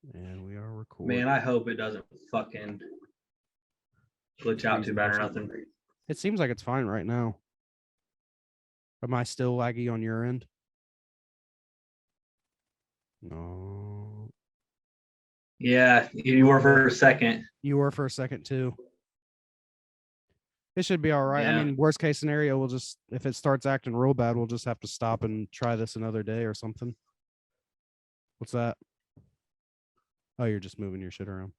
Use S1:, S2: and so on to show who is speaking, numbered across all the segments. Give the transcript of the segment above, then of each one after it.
S1: And we are recording.
S2: Man, I hope it doesn't fucking glitch out too bad or nothing.
S1: It seems like it's fine right now. Am I still laggy on your end? No.
S2: Yeah, you were for a second.
S1: You were for a second too. It should be all right.
S2: Yeah.
S1: I mean, worst case scenario, we'll just, if it starts acting real bad, we'll just have to stop and try this another day or something. What's that? Oh, you're just moving your shit around.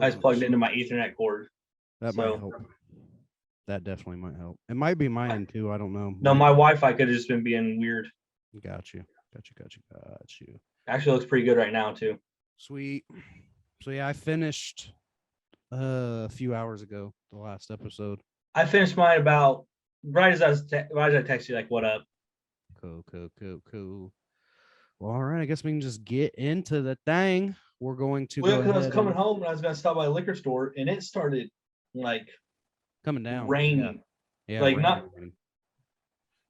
S2: I just plugged into my Ethernet cord.
S1: That might help. That definitely might help. It might be my end too. I don't know.
S2: No, my Wi-Fi could have just been being weird.
S1: Got you.
S2: Actually looks pretty good right now too.
S1: Sweet. So yeah, I finished a few hours ago, the last episode.
S2: I finished mine about right as I text you, like, what up?
S1: Cool. Well, all right. I guess we can just get into the thing. We're going to
S2: go ahead. I was coming home and I was going to stop by a liquor store and it started like
S1: coming down,
S2: raining.
S1: Yeah,
S2: like raining.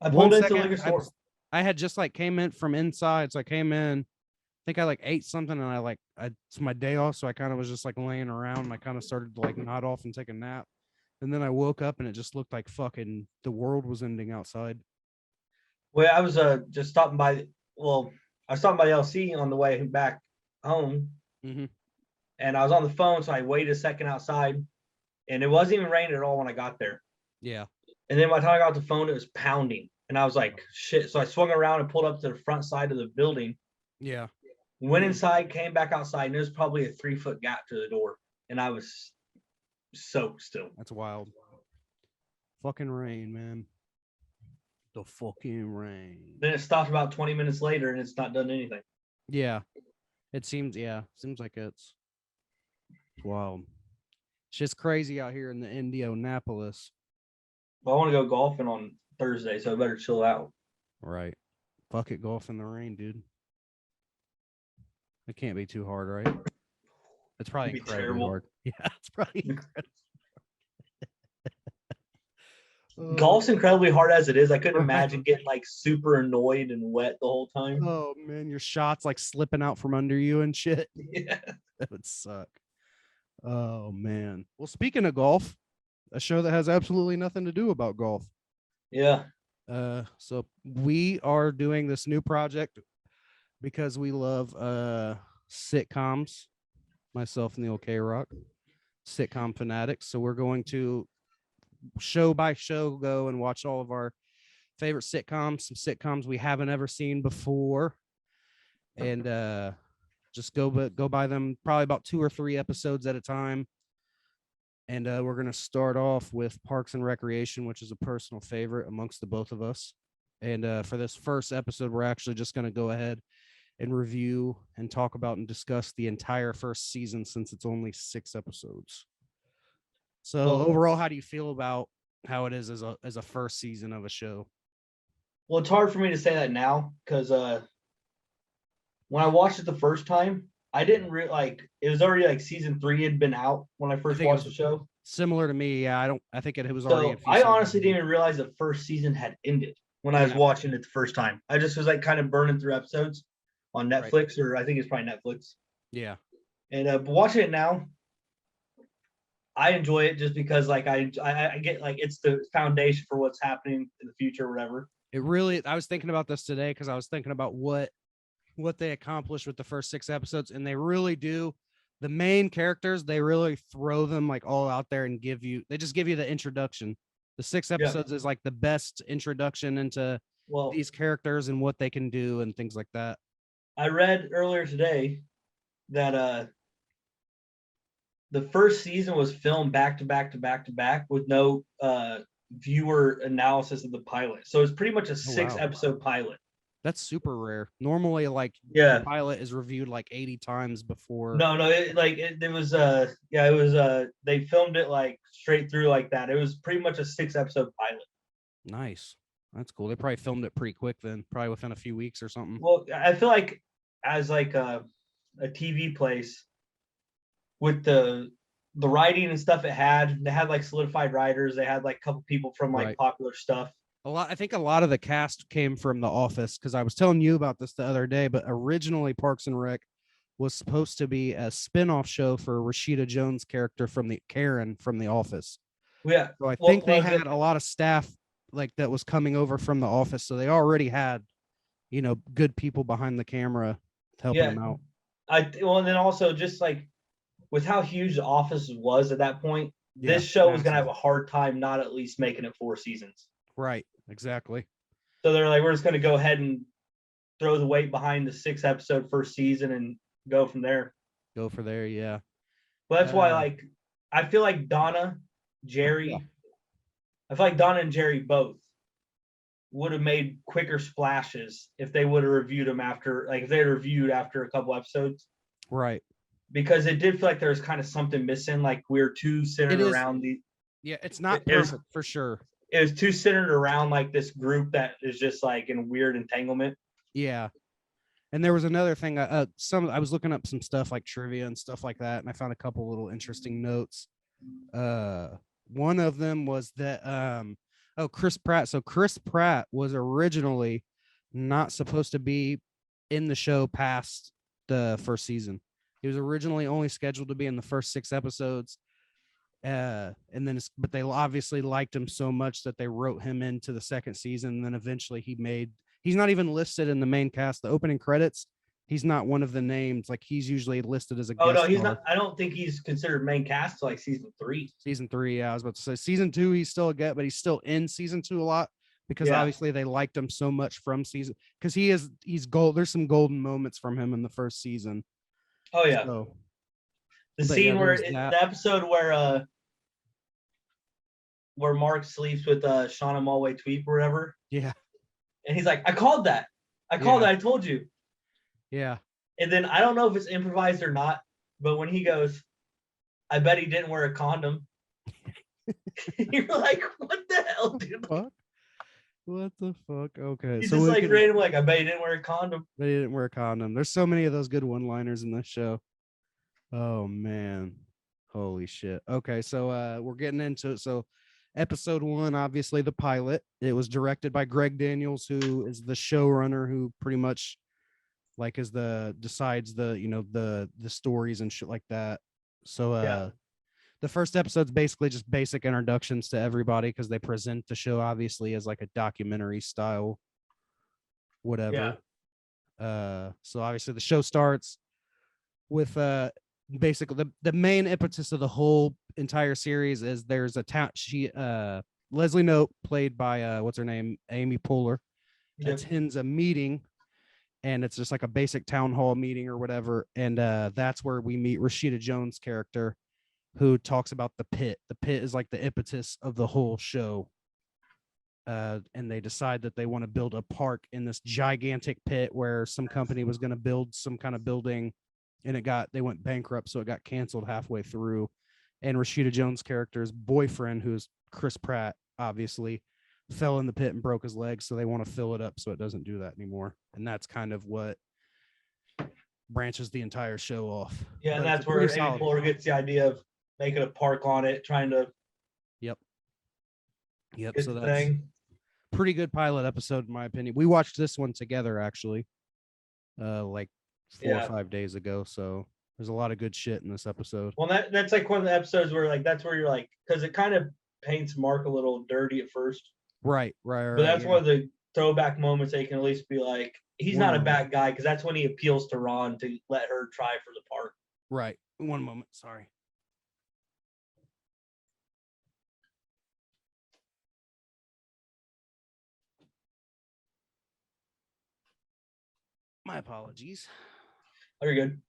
S2: I pulled into the liquor store.
S1: I had just like came in from inside, so I came in. I think I like ate something, and it's my day off, so I kind of was just like laying around. And I kind of started to like nod off and take a nap, and then I woke up and it just looked like fucking the world was ending outside.
S2: Well, I was just stopping by. Well, I was stopping by LC on the way back home, and I was on the phone, so I waited a second outside, and it wasn't even raining at all when I got there.
S1: Yeah.
S2: And then by the time I got the phone, it was pounding, and I was like, "Shit!" So I swung around and pulled up to the front side of the building.
S1: Yeah.
S2: Went inside, came back outside, and there's probably a 3-foot gap to the door, and I was soaked still.
S1: That's wild. Fucking rain, man. The fucking rain.
S2: Then it stopped about 20 minutes later, and it's not done anything.
S1: Yeah. It seems like it's wild. It's just crazy out here in the Indianapolis.
S2: Well, I want to go golfing on Thursday, so I better chill out.
S1: Right. Fuck it, golf in the rain, dude. It can't be too hard, right? It's probably incredibly hard. Yeah, it's probably incredible.
S2: Golf's incredibly hard as it is. I couldn't imagine getting like super annoyed and wet the whole time.
S1: Oh man, your shots like slipping out from under you and shit.
S2: Yeah,
S1: that would suck. Oh man. Well, speaking of golf, a show that has absolutely nothing to do about golf.
S2: Yeah.
S1: So we are doing this new project because we love sitcoms. Myself and the OK Rock, sitcom fanatics. So we're going to show by show go and watch all of our favorite sitcoms, some sitcoms we haven't ever seen before, and just go by them probably about 2 or 3 episodes at a time. And we're going to start off with Parks and Recreation, which is a personal favorite amongst the both of us. And for this first episode, we're actually just going to go ahead and review and talk about and discuss the entire first season, since it's only 6 episodes. So overall, how do you feel about how it is as a first season of a show?
S2: Well, it's hard for me to say that now because when I watched it the first time, I didn't it was already like season 3 had been out when I first watched the show.
S1: Similar to me, yeah. I think it was
S2: already. So I honestly didn't even realize the first season had ended when I was watching it the first time. I just was like kind of burning through episodes on Netflix, or I think it's probably Netflix.
S1: Yeah.
S2: And watching it now, I enjoy it just because like I get like it's the foundation for what's happening in the future or whatever.
S1: It really, I was thinking about this today because I was thinking about what they accomplished with the first 6 episodes, and they really do. The main characters, they really throw them like all out there and they just give you the introduction. The 6 episodes is like the best introduction into these characters and what they can do and things like that.
S2: I read earlier today that the first season was filmed back to back with no viewer analysis of the pilot. So it's pretty much a 6-episode pilot.
S1: That's super rare. Normally, like the pilot is reviewed like 80 times before.
S2: No, it was they filmed it like straight through like that. It was pretty much a 6-episode pilot.
S1: Nice. That's cool. They probably filmed it pretty quick then, probably within a few weeks or something.
S2: Well, I feel like as like a TV place with the writing and stuff it had. They had like solidified writers. They had like a couple people from like
S1: Right.
S2: popular stuff.
S1: I think a lot of the cast came from The Office, because I was telling you about this the other day, but originally Parks and Rec was supposed to be a spin-off show for Rashida Jones' character from the Karen from The Office.
S2: Yeah.
S1: So I
S2: What
S1: think they
S2: was
S1: had
S2: it?
S1: a lot of staff like that was coming over from The Office, so they already had, good people behind the camera helping
S2: Yeah.
S1: them out.
S2: And then also just like with how huge the Office was at that point,
S1: Yeah,
S2: this show was gonna
S1: massive.
S2: have a hard time not at least making it 4 seasons.
S1: Right, exactly.
S2: So they're like, we're just gonna go ahead and throw the weight behind the 6 episode first season and go from there.
S1: Go for there, yeah.
S2: But that's why,
S1: Uh,
S2: like, I feel like Donna,
S1: yeah,
S2: Jerry, I feel like Donna and Jerry both would have made quicker splashes if they would have reviewed them after, like, if they had reviewed after a couple episodes.
S1: right.
S2: Because it did feel like there was kind of something missing. Like we were too
S1: It
S2: centered
S1: is.
S2: around
S1: Yeah, it's not
S2: it was
S1: perfect for sure.
S2: it was too centered around like this group that is just like in weird entanglement.
S1: Yeah. And there was another thing. I was looking up some stuff like trivia and stuff like that, and I found a couple little interesting notes. Uh, one of them was that Chris Pratt. So Chris Pratt was originally not supposed to be in the show past the first season. He was originally only scheduled to be in the first 6 episodes. And then but they obviously liked him so much that they wrote him into the second season. And then eventually he's not even listed in the main cast. The opening credits, he's not one of the names. Like he's usually listed as a
S2: Oh no,
S1: guest
S2: he's
S1: star.
S2: not. I don't think he's considered main cast till like season 3.
S1: Season 3, yeah, I was about to say season 2, he's still a get, but he's still in season 2 a lot because
S2: Yeah.
S1: obviously they liked him so much from season, because he's gold. There's some golden moments from him in the first season.
S2: Oh yeah.
S1: So,
S2: The
S1: but yeah,
S2: scene
S1: there
S2: where
S1: was that.
S2: the episode where Mark sleeps with Shauna Mulway Tweep or whatever,
S1: Yeah,
S2: and he's like, "I called that. I called
S1: Yeah.
S2: that. I told you."
S1: yeah,
S2: And then I don't know if it's improvised or not, but when he goes, "I bet he didn't wear a condom." You're like, "What the hell, dude?"
S1: fuck. What the fuck? Okay,
S2: He's
S1: so
S2: just
S1: we
S2: like
S1: can.
S2: random, like, "I bet he didn't wear a condom."
S1: They didn't wear a condom. There's so many of those good one-liners in this show. Oh man. Holy shit. Okay, so we're getting into it. So episode 1, obviously the pilot. It was directed by Greg Daniels, who is the showrunner who pretty much like is the decides the stories and shit like that. So
S2: Yeah,
S1: the first episode's basically just basic introductions to everybody, because they present the show obviously as like a documentary style
S2: yeah,
S1: whatever. So obviously the show starts with basically the main impetus of the whole entire series is there's a town Leslie Knope, played by what's her name, Amy Poehler,
S2: yep,
S1: attends a meeting, and it's just like a basic town hall meeting or whatever, and that's where we meet Rashida Jones' character, who talks about the pit. The pit is like the impetus of the whole show. And they decide that they want to build a park in this gigantic pit where some company was going to build some kind of building, and they went bankrupt, so it got canceled halfway through. And Rashida Jones' character's boyfriend, who's Chris Pratt, obviously fell in the pit and broke his leg, so they want to fill it up so it doesn't do that anymore. And that's kind of what branches the entire show off.
S2: yeah. And
S1: But it's a
S2: that's
S1: pretty
S2: where Amy
S1: solid.
S2: Poehler gets the idea of making a park on it, trying to
S1: Yep. Yep.
S2: get
S1: So
S2: the
S1: that's
S2: thing.
S1: pretty good pilot episode in my opinion. We watched this one together actually, like 4 or 5 days ago. So there's a lot of good shit in this episode.
S2: Well, that's like one of the episodes where like that's where you're like, because it kind of paints Mark a little dirty at first,
S1: Right.
S2: but that's
S1: Yeah.
S2: one of the throwback moments that you can at least be like, he's
S1: One
S2: not a
S1: moment.
S2: bad guy, because that's when he appeals to Ron to let her try for the park.
S1: Right. One moment. Sorry. My apologies.
S2: Oh, you're good.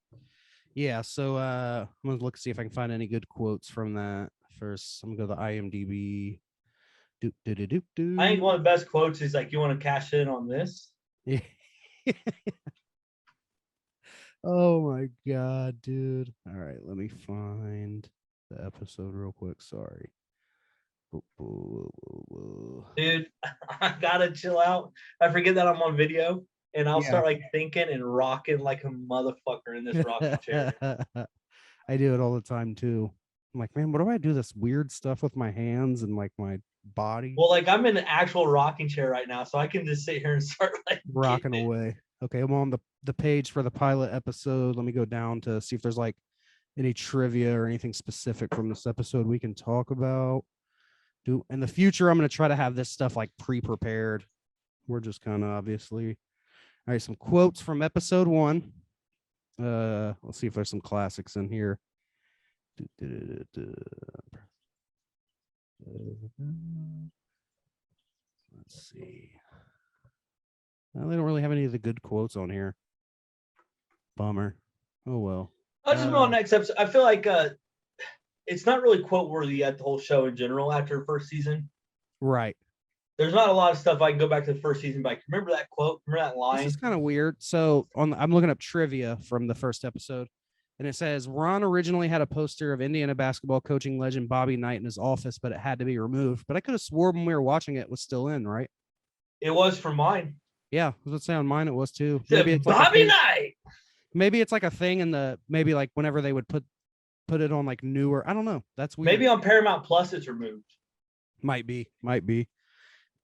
S1: Yeah. So I'm gonna look see if I can find any good quotes from that. First, I'm gonna go to IMDb. Doop, doop, doop, doop, doop.
S2: I think one of the best quotes is like, "You want to cash in on this?"
S1: Yeah. Oh my god, dude. All right, let me find the episode real quick. Sorry.
S2: Dude, I gotta chill out. I forget that I'm on video. and I'll
S1: Yeah.
S2: start like thinking and rocking like a motherfucker in this rocking chair.
S1: I do it all the time too. I'm like, man, what do I do this weird stuff with my hands and like my body?
S2: Well, like I'm in an actual rocking chair right now, so I can just sit here and start like
S1: Rocking
S2: getting it.
S1: away. Okay, I'm on the page for the pilot episode. Let me go down to see if there's like any trivia or anything specific from this episode we can talk about. Do in the future, I'm gonna try to have this stuff like pre-prepared. We're just kind of obviously. All right, some quotes from episode 1. Let's see if there's some classics in here. Let's see. Well, they don't really have any of the good quotes on here. Bummer. Oh well.
S2: I'll just move on next episode. I feel like it's not really quote worthy at the whole show in general after the first season.
S1: Right.
S2: There's not a lot of stuff I can go back to the first season, but like, remember that quote? Remember that line?
S1: This is kind of weird. So I'm looking up trivia from the first episode, and it says Ron originally had a poster of Indiana basketball coaching legend Bobby Knight in his office, but it had to be removed. But I could have sworn when we were watching it was still in, right?
S2: It was for mine.
S1: Yeah, I was gonna say on mine it was too.
S2: Maybe it's like Bobby Knight.
S1: Maybe it's like a thing in the maybe like whenever they would put it on like newer. I don't know. That's weird.
S2: Maybe on Paramount Plus it's removed.
S1: Might be.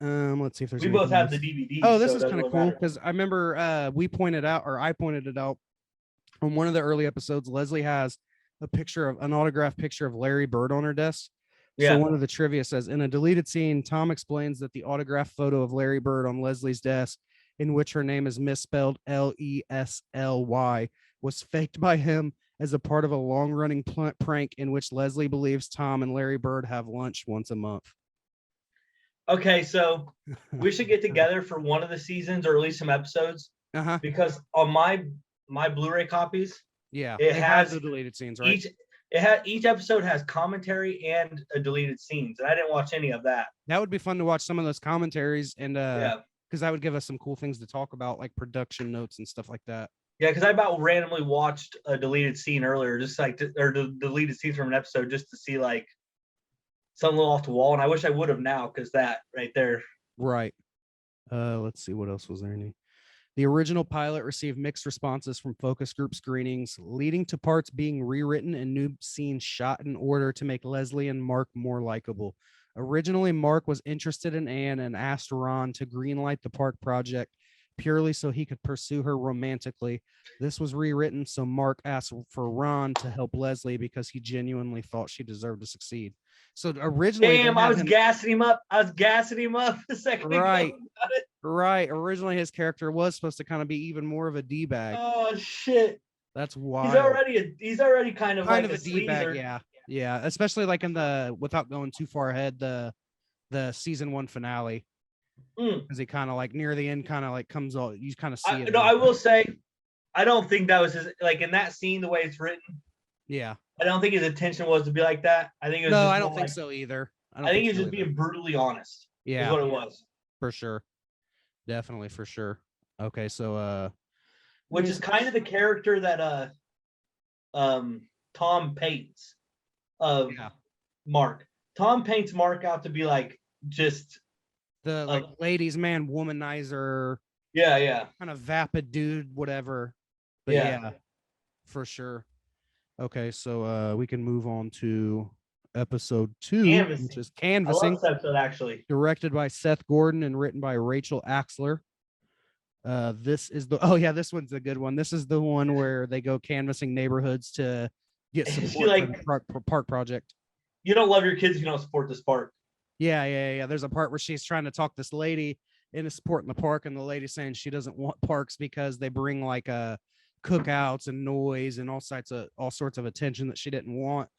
S1: Let's see if there's.
S2: We both have the DVD.
S1: Oh, this is kind of cool because I remember I pointed it out on one of the early episodes. Leslie has an autographed picture of Larry Bird on her desk. Yeah. So one of the trivia says in a deleted scene, Tom explains that the autographed photo of Larry Bird on Leslie's desk, in which her name is misspelled Lesly, was faked by him as a part of a long-running prank in which Leslie believes Tom and Larry Bird have lunch once a month.
S2: Okay, so we should get together for one of the seasons or at least some episodes. Because on my Blu-ray copies, it has
S1: the deleted scenes, right?
S2: Each episode has commentary and a deleted scenes, and I didn't watch any of that.
S1: That would be fun to watch some of those commentaries, and because that would give us some cool things to talk about, like production notes and stuff like that.
S2: Yeah, because I about randomly watched a deleted scene earlier, just like or the deleted scenes from an episode, just to see like something a little off the wall, and I wish I would have now because that right there.
S1: Right. Let's see what else was there. The original pilot received mixed responses from focus group screenings, leading to parts being rewritten and new scenes shot in order to make Leslie and Mark more likable. Originally, Mark was interested in Anne and asked Ron to greenlight the park project purely so he could pursue her romantically. This was rewritten, so Mark asked for Ron to help Leslie because he genuinely thought she deserved to succeed. So originally,
S2: I was gassing him up. a second
S1: ago. Right. Originally, his character was supposed to kind of be even more of a D-bag.
S2: Oh shit.
S1: That's wild.
S2: He's already kind of like a
S1: D-bag. Yeah. Especially like in without going too far ahead, the season 1 finale. Because he kind of like near the end, kind of like comes all you kind of see it.
S2: No, I will say, I don't think that was his like in that scene the way it's written.
S1: Yeah.
S2: I don't think his intention was to be like that. I think it was.
S1: No, I don't think so either.
S2: I think he was just being brutally honest.
S1: Yeah,
S2: is what it was.
S1: For sure. Definitely for sure. Okay, so
S2: which is kind of the character that Tom paints of Mark. Tom paints Mark out to be like just
S1: the like ladies' man, womanizer.
S2: Yeah.
S1: Kind of vapid dude, whatever. But yeah, for sure. Okay, so we can move on to episode 2, which is Canvassing.
S2: I love this episode, actually.
S1: Directed by Seth Gordon and written by Rachel Axler. This one's a good one. This is the one where they go canvassing neighborhoods to get support for the park project.
S2: You don't love your kids if you don't support this park.
S1: Yeah. There's a part where she's trying to talk this lady into supporting the park, and the lady's saying she doesn't want parks because they bring like cookouts and noise and all sorts of attention that she didn't want.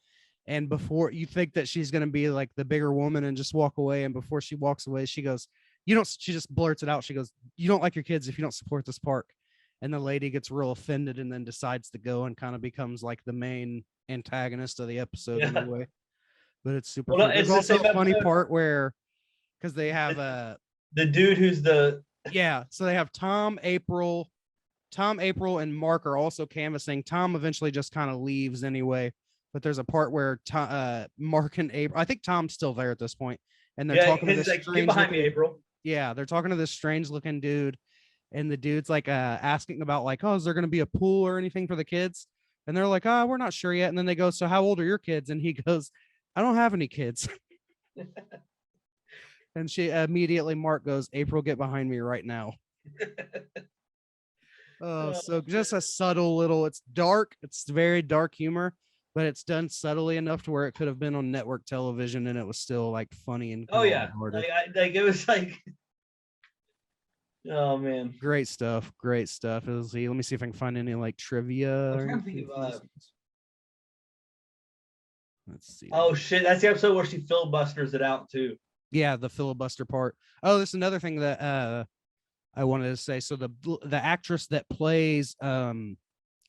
S1: And before you think that she's going to be like the bigger woman and just walk away, and before she walks away, she goes, she just blurts it out. She goes, you don't like your kids if you don't support this park. And the lady gets real offended and then decides to go and kind of becomes like the main antagonist of the episode in a way. But it's super fun. There's also a funny part where, because they have
S2: the dude who's the
S1: so they have Tom, April, and Mark are also canvassing. Tom eventually just kind of leaves anyway, but there's a part where Mark and April, I think Tom's still there at this point, and they're talking to this
S2: strange behind me, April.
S1: Yeah, they're talking to this strange looking dude, and the dude's like asking about like, oh, is there going to be a pool or anything for the kids? And they're like, oh, we're not sure yet. And then they go, so how old are your kids? And he goes, I don't have any kids. And she immediately, Mark goes, April, get behind me right now. Oh,
S2: Oh,
S1: so just a subtle little, it's dark, it's very dark humor, but it's done subtly enough to where it could have been on network television and it was still like funny and
S2: oh
S1: kind of
S2: yeah,
S1: lighthearted.
S2: like it was like, oh man,
S1: Great stuff. Great stuff. Let me see if I can find any like trivia
S2: I'm
S1: or
S2: trying to think
S1: anything
S2: of.
S1: from this. Let's see.
S2: Oh shit, that's the episode where she filibusters it out too.
S1: Yeah, the filibuster part. Oh, this is another thing that I wanted to say. So the actress that plays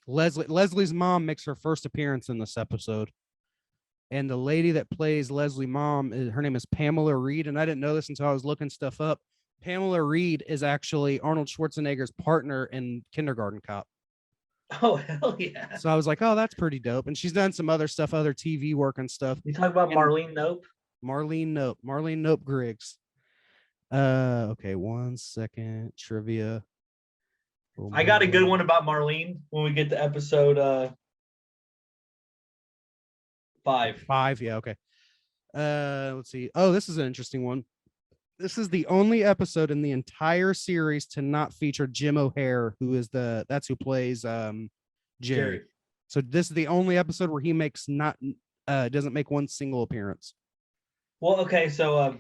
S1: Leslie's mom makes her first appearance in this episode. And the lady that plays Leslie mom, her name is Pamela Reed. And I didn't know this until I was looking stuff up. Pamela Reed is actually Arnold Schwarzenegger's partner in Kindergarten Cop.
S2: Oh hell yeah!
S1: So I was like, oh, that's pretty dope. And she's done some other stuff, other TV work and stuff.
S2: You talk about
S1: And
S2: Marlene Nope.
S1: Marlene Nope Griggs. Okay, 1 second. Trivia. Boom,
S2: I got a
S1: boom,
S2: good
S1: boom.
S2: one about Marlene when we get to episode 5.
S1: 5. Yeah, okay. Let's see. Oh, this is an interesting one. This is the only episode in the entire series to not feature Jim O'Hare, that's who plays Jerry. So this is the only episode where he doesn't make one single appearance.
S2: Well, okay, so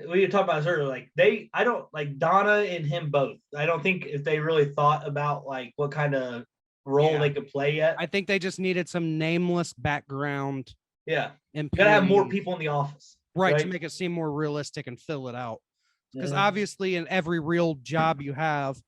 S2: we talked about this earlier. Like I don't like Donna and him both. I don't think if they really thought about like what kind of role they could play yet.
S1: I think they just needed some nameless background.
S2: Yeah,
S1: employees.
S2: Gotta have more people in the office,
S1: right, to make it seem more realistic and fill it out. Because obviously, in every real job you have,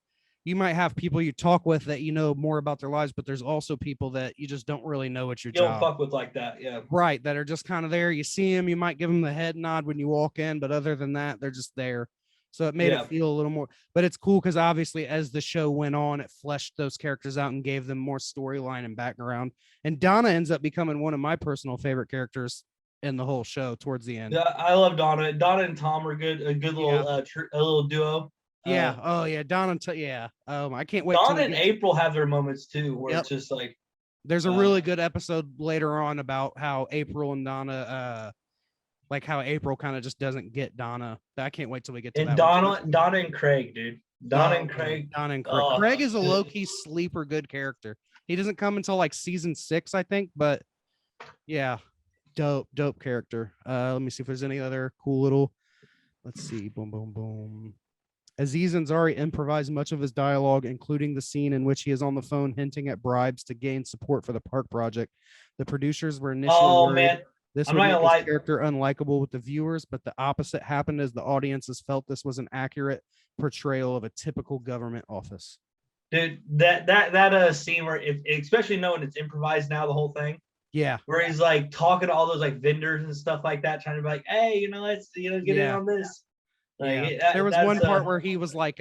S1: you might have people you talk with that you know more about their lives, but there's also people that you just don't really know what your
S2: you
S1: job.
S2: don't fuck with like that, yeah.
S1: Right, that are just kind of there. You see them, you might give them the head nod when you walk in, but other than that, they're just there. So it made it feel a little more, but it's cool because obviously as the show went on, it fleshed those characters out and gave them more storyline and background. And Donna ends up becoming one of my personal favorite characters in the whole show towards the end.
S2: Yeah, I love Donna. Donna and Tom are good, a good little a little duo.
S1: Yeah. Oh yeah, Donna and yeah. I can't wait.
S2: Donna and April have their moments too, where it's just like
S1: there's a really good episode later on about how April and Donna like how April kind of just doesn't get Donna. I can't wait till we get to
S2: and
S1: that.
S2: Donna and Craig, dude. Donna and Craig.
S1: Craig is a low-key sleeper good character. He doesn't come until like season 6, I think, but yeah, dope character. Let me see if there's any other cool little. Let's see. Boom, boom, boom. Aziz Ansari improvised much of his dialogue, including the scene in which he is on the phone hinting at bribes to gain support for the park project. The producers were initially worried this would make his character unlikable with the viewers, but the opposite happened as the audiences felt this was an accurate portrayal of a typical government office.
S2: Dude, that scene where, especially knowing it's improvised now, the whole thing.
S1: Yeah.
S2: Where he's like talking to all those like vendors and stuff like that, trying to be like, hey, let's get in on this.
S1: Like, there was one part where he was like,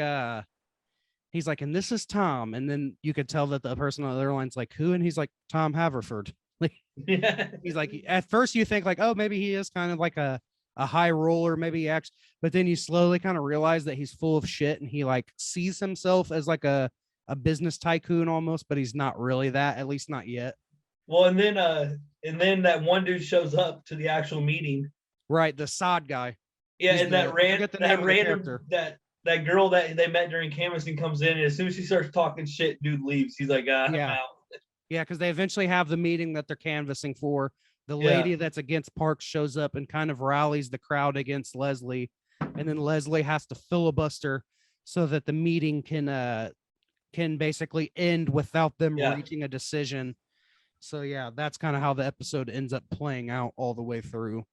S1: he's like, and this is Tom, and then you could tell that the person on the other line's like, who? And he's like, Tom Haverford. Like, he's like, at first you think like, oh, maybe he is kind of like a high roller, maybe he acts, but then you slowly kind of realize that he's full of shit, and he like sees himself as like a business tycoon almost, but he's not really that, at least not yet.
S2: Well, and then that one dude shows up to the actual meeting.
S1: Right, the sod guy.
S2: Yeah, and that girl that they met during canvassing comes in, and as soon as she starts talking shit, dude leaves. He's like, I'm out.
S1: Yeah, because they eventually have the meeting that they're canvassing for. The lady that's against Parks shows up and kind of rallies the crowd against Leslie, and then Leslie has to filibuster so that the meeting can basically end without them reaching a decision. So yeah, that's kind of how the episode ends up playing out all the way through.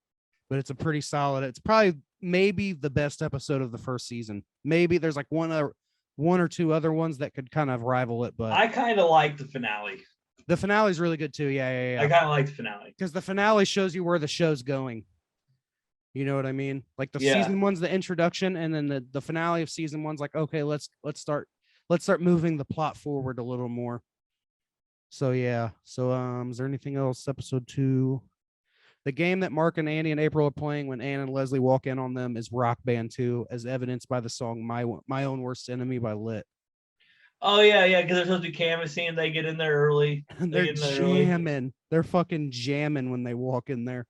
S1: But it's a pretty solid. It's probably maybe the best episode of the first season. Maybe there's like one or two other ones that could kind of rival it, but
S2: I kind of like the finale.
S1: The finale is really good too. Yeah.
S2: I kind of like the finale
S1: because the finale shows you where the show's going. You know what I mean? Like the season one's the introduction, and then the finale of season one's like, okay, let's start moving the plot forward a little more. So yeah. So is there anything else? Episode 2. The game that Mark and Andy and April are playing when Ann and Leslie walk in on them is Rock Band 2, as evidenced by the song My Own Worst Enemy by Lit.
S2: Oh yeah, yeah, because they're supposed to be canvassing. They get in there early.
S1: And
S2: They
S1: they're
S2: get in there early.
S1: jamming. They're fucking jamming when they walk in there.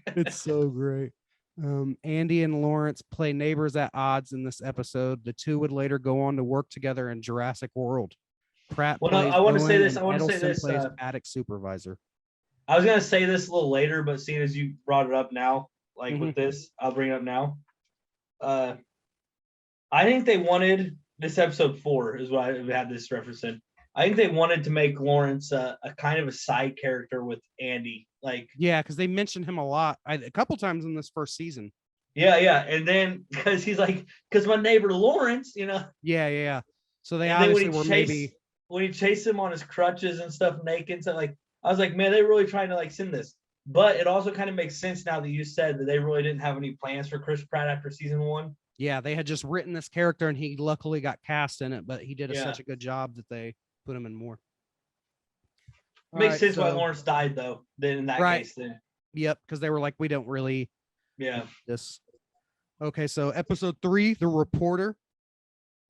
S1: It's so great. Andy and Lawrence play neighbors at odds in this episode. The two would later go on to work together in Jurassic World. Pratt
S2: Well, no,
S1: plays
S2: I want to say
S1: villain
S2: this.
S1: and
S2: I want to say
S1: Edelson
S2: this.
S1: plays attic supervisor.
S2: I was gonna say this a little later, but seeing as you brought it up now, like with this, I'll bring it up now. I think they wanted this episode 4 is what I had this reference in. I think they wanted to make Lawrence a kind of a side character with Andy. Like,
S1: yeah, because they mentioned him a lot, a couple times in this first season.
S2: Yeah, yeah, and then because he's like, because my neighbor Lawrence, you know.
S1: Yeah. So they
S2: and
S1: obviously were maybe
S2: when he chased him on his crutches and stuff naked. So like, I was like, man, they're really trying to like send this. But it also kind of makes sense now that you said that they really didn't have any plans for Chris Pratt after season 1.
S1: Yeah, they had just written this character and he luckily got cast in it, but he did such a good job that they put him in more.
S2: Makes sense why Lawrence died though. Then in that case, then.
S1: Yep, because they were like, we don't really.
S2: Yeah.
S1: This. Okay, so episode 3, The Reporter,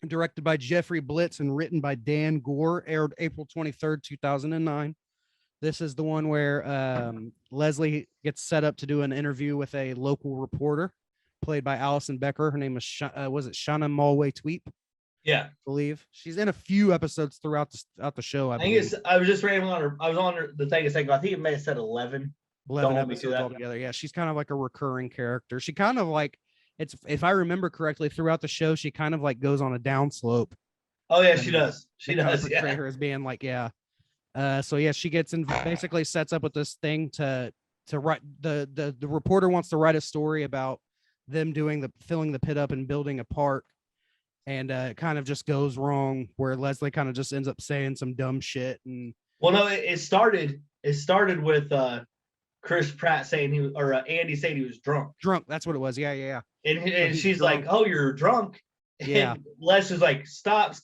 S1: directed by Jeffrey Blitz and written by Dan Gore, aired April 23rd, 2009. This is the one where Leslie gets set up to do an interview with a local reporter, played by Allison Becker. Her name was Shauna Malway-Tweep?
S2: Yeah,
S1: I believe she's in a few episodes throughout the show. I believe.
S2: I was just reading on her. I was on the thing a second. I think it may have said 11.
S1: 11 episodes altogether. Yeah, she's kind of like a recurring character. She kind of like if I remember correctly, throughout the show, she kind of like goes on a downslope.
S2: Oh yeah, she does. She does.
S1: Portray her as being like so yeah, she gets in, basically sets up with this thing to write the reporter wants to write a story about them filling the pit up and building a park, and it kind of just goes wrong where Leslie kind of just ends up saying some dumb shit. And
S2: well, no, it started with Chris Pratt saying Andy saying he was drunk.
S1: That's what it was. Yeah.
S2: And she's drunk. Like, oh, you're drunk.
S1: Yeah.
S2: And Les is like, stop.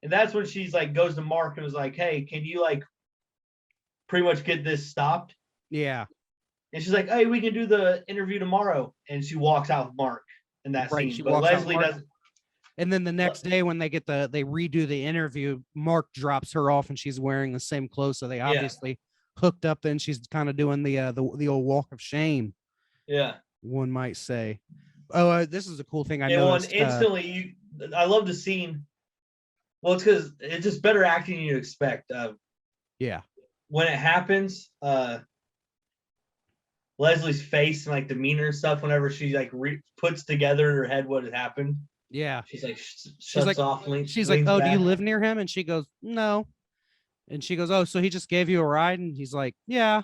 S2: And that's when she's like, goes to Mark and was like, hey, can you like pretty much get this stopped?
S1: Yeah.
S2: And she's like, hey, we can do the interview tomorrow. And she walks out with Mark in that scene. But Leslie doesn't.
S1: And then the next day when they redo the interview, Mark drops her off and she's wearing the same clothes. So they obviously hooked up. Then she's kind of doing the old walk of shame.
S2: Yeah.
S1: One might say. Oh, this is a cool thing I noticed.
S2: Instantly, I love the scene. Well, it's because it's just better acting than you expect.
S1: Yeah.
S2: When it happens, Leslie's face and like demeanor and stuff, whenever she like puts together in her head what had happened.
S1: Yeah.
S2: She's like, shuts off.
S1: She's like, oh, do you live near him? And she goes, no. And she goes, oh, so he just gave you a ride? And he's like, yeah.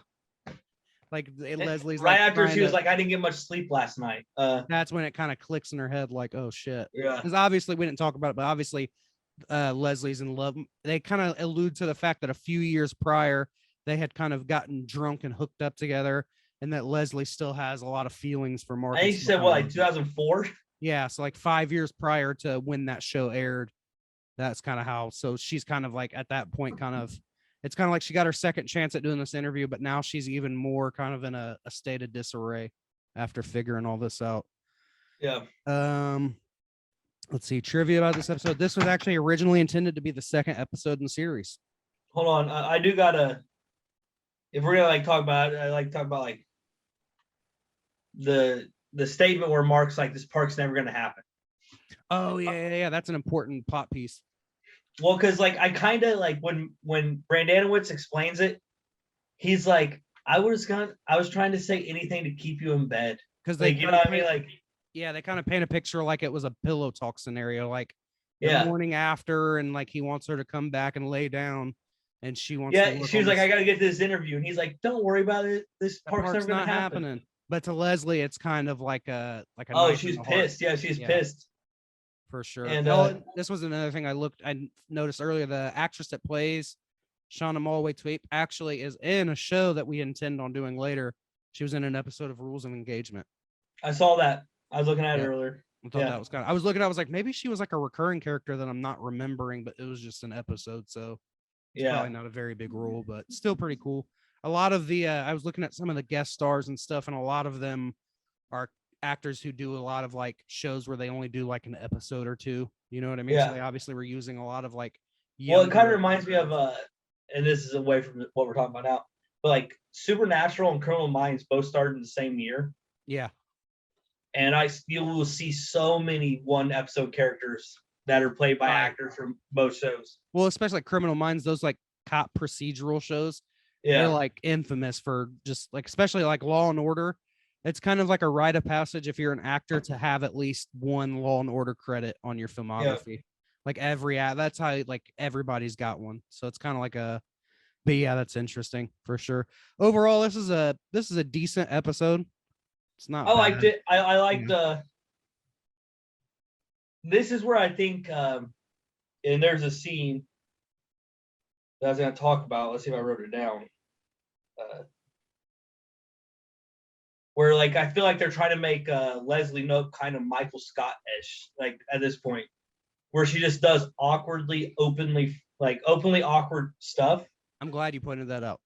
S1: Like Leslie's
S2: right after she was like, I didn't get much sleep last night.
S1: That's when it kind of clicks in her head, like, oh shit.
S2: Yeah.
S1: Because obviously we didn't talk about it, but obviously Leslie's in love. They kind of allude to the fact that a few years prior they had kind of gotten drunk and hooked up together, and that Leslie still has a lot of feelings for Mark.
S2: I think she said what, like 2004?
S1: Yeah, so like 5 years prior to when that show aired. That's kind of how. So she's kind of like at that point, it's kind of like she got her second chance at doing this interview, but now she's even more kind of in a state of disarray after figuring all this out.
S2: Yeah.
S1: Let's see, trivia about this episode. This was actually originally intended to be the second episode in the series.
S2: Hold on, I do gotta. If we're gonna like talk about it, I like to talk about like the statement where Mark's like, "This park's never gonna happen."
S1: Oh yeah. That's an important plot piece.
S2: Well, because like I kind of like when Brandanowitz explains it, he's like, I was trying to say anything to keep you in bed.
S1: Because they,
S2: like, you know what I mean, like.
S1: Yeah, they kind of paint a picture like it was a pillow talk scenario, like the morning after, and like he wants her to come back and lay down, and she wants.
S2: Yeah, she was like, I got to get this interview, and he's like, don't worry about it. This park's never gonna happen.
S1: But to Leslie, it's kind of like a
S2: oh, she's pissed. Yeah, she's pissed
S1: for sure.
S2: And
S1: this was another thing I noticed earlier. The actress that plays Shauna Malway-Tweep actually is in a show that we intend on doing later. She was in an episode of Rules of Engagement.
S2: I saw that. I was looking at it earlier.
S1: I thought that was kind of. I was like, maybe she was like a recurring character that I'm not remembering, but it was just an episode, so it's probably not a very big role, but still pretty cool. a lot of the I was looking at some of the guest stars and stuff, and a lot of them are actors who do a lot of like shows where they only do like an episode or two. You know what I mean? So
S2: Yeah.
S1: they obviously were using a lot of like
S2: Well, it kind of
S1: younger
S2: reminds me of
S1: actors.
S2: and this is away from what we're talking about now, but like Supernatural and Criminal Minds both started in the same year,
S1: Yeah.
S2: and you will see so many one episode characters that are played by
S1: Right.
S2: actors from both shows.
S1: Well, especially like Criminal Minds, those like cop procedural shows, they're
S2: Yeah.
S1: like infamous for just like, especially like Law and Order. It's kind of like a rite of passage if you're an actor to have at least one Law and Order credit on your
S2: Yeah.
S1: filmography. Like that's how like everybody's got one. So it's kind of like a, but yeah, that's interesting for sure. Overall, this is a decent episode. It's not
S2: I
S1: bad.
S2: liked it. I liked
S1: Yeah.
S2: this is where I think and there's a scene that I was going to talk about. Let's see if I wrote it down. Where like I feel like they're trying to make Leslie Knope kind of Michael Scott-ish, like at this point, where she just does openly awkward stuff.
S1: I'm glad you pointed that out.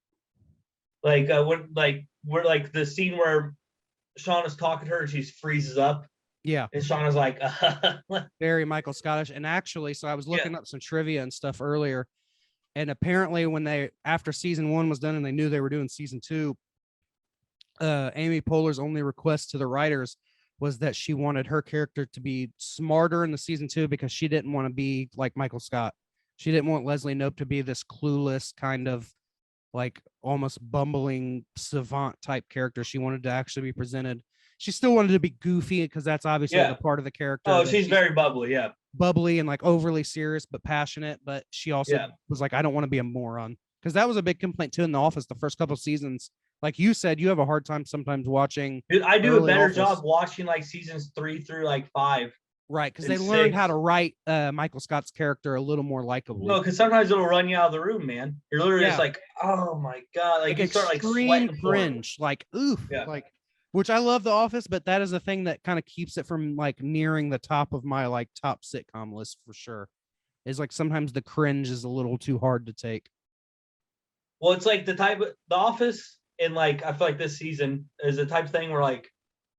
S2: Like we're like the scene where Shauna's talking to her and she freezes up.
S1: Yeah.
S2: And Shauna's like,
S1: Very Michael Scottish. And actually, so I was looking up some trivia and stuff earlier. And apparently, after season 1 was done and they knew they were doing season 2, Amy Poehler's only request to the writers was that she wanted her character to be smarter in the season 2 because she didn't want to be like Michael Scott. She didn't want Leslie Knope to be this clueless kind of like almost bumbling savant type character. She wanted to actually be presented. She still wanted to be goofy because that's obviously the part of the character.
S2: Oh, she's very bubbly. Yeah.
S1: Bubbly and like overly serious, but passionate. But she also was like, I don't want to be a moron. Because that was a big complaint too in The Office the first couple of seasons. Like you said, you have a hard time sometimes watching.
S2: Dude, I do a better job watching like seasons 3 through like 5.
S1: Right, because they learned how to write Michael Scott's character a little more likable.
S2: No, because sometimes it'll run you out of the room, man. You're literally just like, oh my god, like you start like sweating
S1: cringe, like oof, like. Which I love The Office, but that is a thing that kind of keeps it from like nearing the top of my like top sitcom list for sure. Is like sometimes the cringe is a little too hard to take.
S2: Well, it's like the Office, and like I feel like this season is the type of thing where like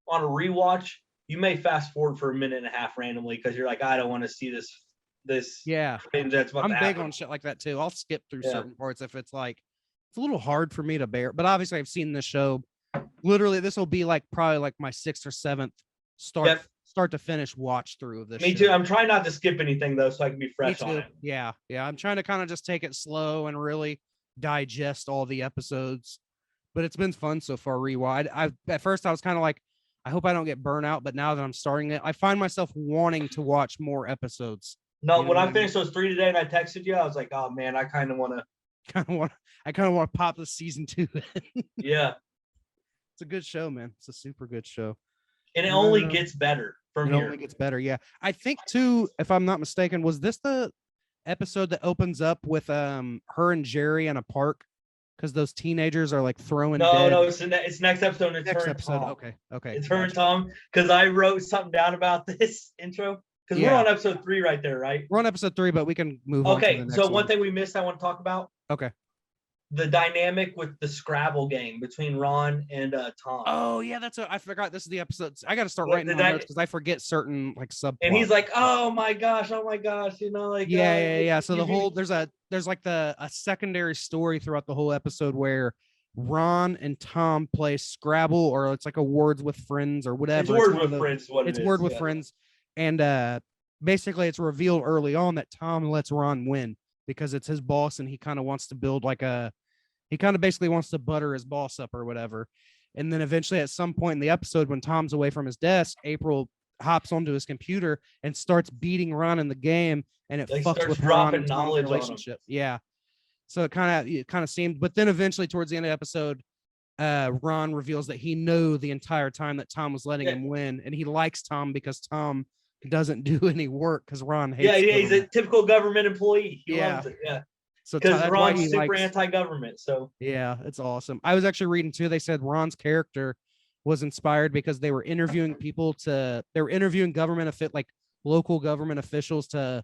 S2: on a rewatch, you may fast forward for a minute and a half randomly because you're like, I don't want to see this.
S1: Yeah,
S2: that's
S1: I'm big on shit like that too. I'll skip through certain parts if it's like it's a little hard for me to bear. But obviously, I've seen this show. Literally, this will be like probably like my 6th or 7th start to finish watch through of this.
S2: Me too. I'm trying not to skip anything though, so I can be fresh on it.
S1: Yeah. I'm trying to kind of just take it slow and really digest all the episodes. But it's been fun so far. Rewatch. At first I was kind of like, I hope I don't get burnt out. But now that I'm starting it, I find myself wanting to watch more episodes.
S2: No, when I finished those 3 today and I texted you, I was like, oh man, I kind of want
S1: to pop the season 2.
S2: Yeah.
S1: It's a good show, man. It's a super good show.
S2: And it only gets better from here. It
S1: only gets better, yeah. I think, too, if I'm not mistaken, was this the episode that opens up with her and Jerry in a park? Because those teenagers are, like, throwing dead.
S2: No, it's next episode. It's
S1: next
S2: her
S1: episode.
S2: and Tom.
S1: Okay.
S2: It's her and Tom, because I wrote something down about this intro. Because we're on episode 3 right there, right?
S1: We're on episode 3, but we can move on to the next
S2: so one thing we missed I want to talk about.
S1: Okay.
S2: The dynamic with the Scrabble game between Ron and Tom.
S1: Oh yeah, I forgot this is the episode. I got to start writing my notes because I forget certain like subplots.
S2: And he's like, oh my gosh, you know, like
S1: yeah. So the whole there's like a secondary story throughout the whole episode where Ron and Tom play Scrabble, or it's like a Words with Friends or whatever.
S2: It's Words with Friends.
S1: It's Word with Friends, and basically it's revealed early on that Tom lets Ron win because it's his boss and he kind of wants to build he kind of basically wants to butter his boss up or whatever. And then eventually at some point in the episode, when Tom's away from his desk, April hops onto his computer and starts beating Ron in the game, and it fucks with Ron and Tom's relationship. Yeah. So it kind of seemed, but then eventually towards the end of the episode, Ron reveals that he knew the entire time that Tom was letting him win, and he likes Tom because Tom doesn't do any work because Ron hates him.
S2: He's a typical government employee. He loves it. Yeah.
S1: So
S2: because Ron's super anti-government. So
S1: yeah, it's awesome. I was actually reading too. They said Ron's character was inspired because they were interviewing government like local government officials to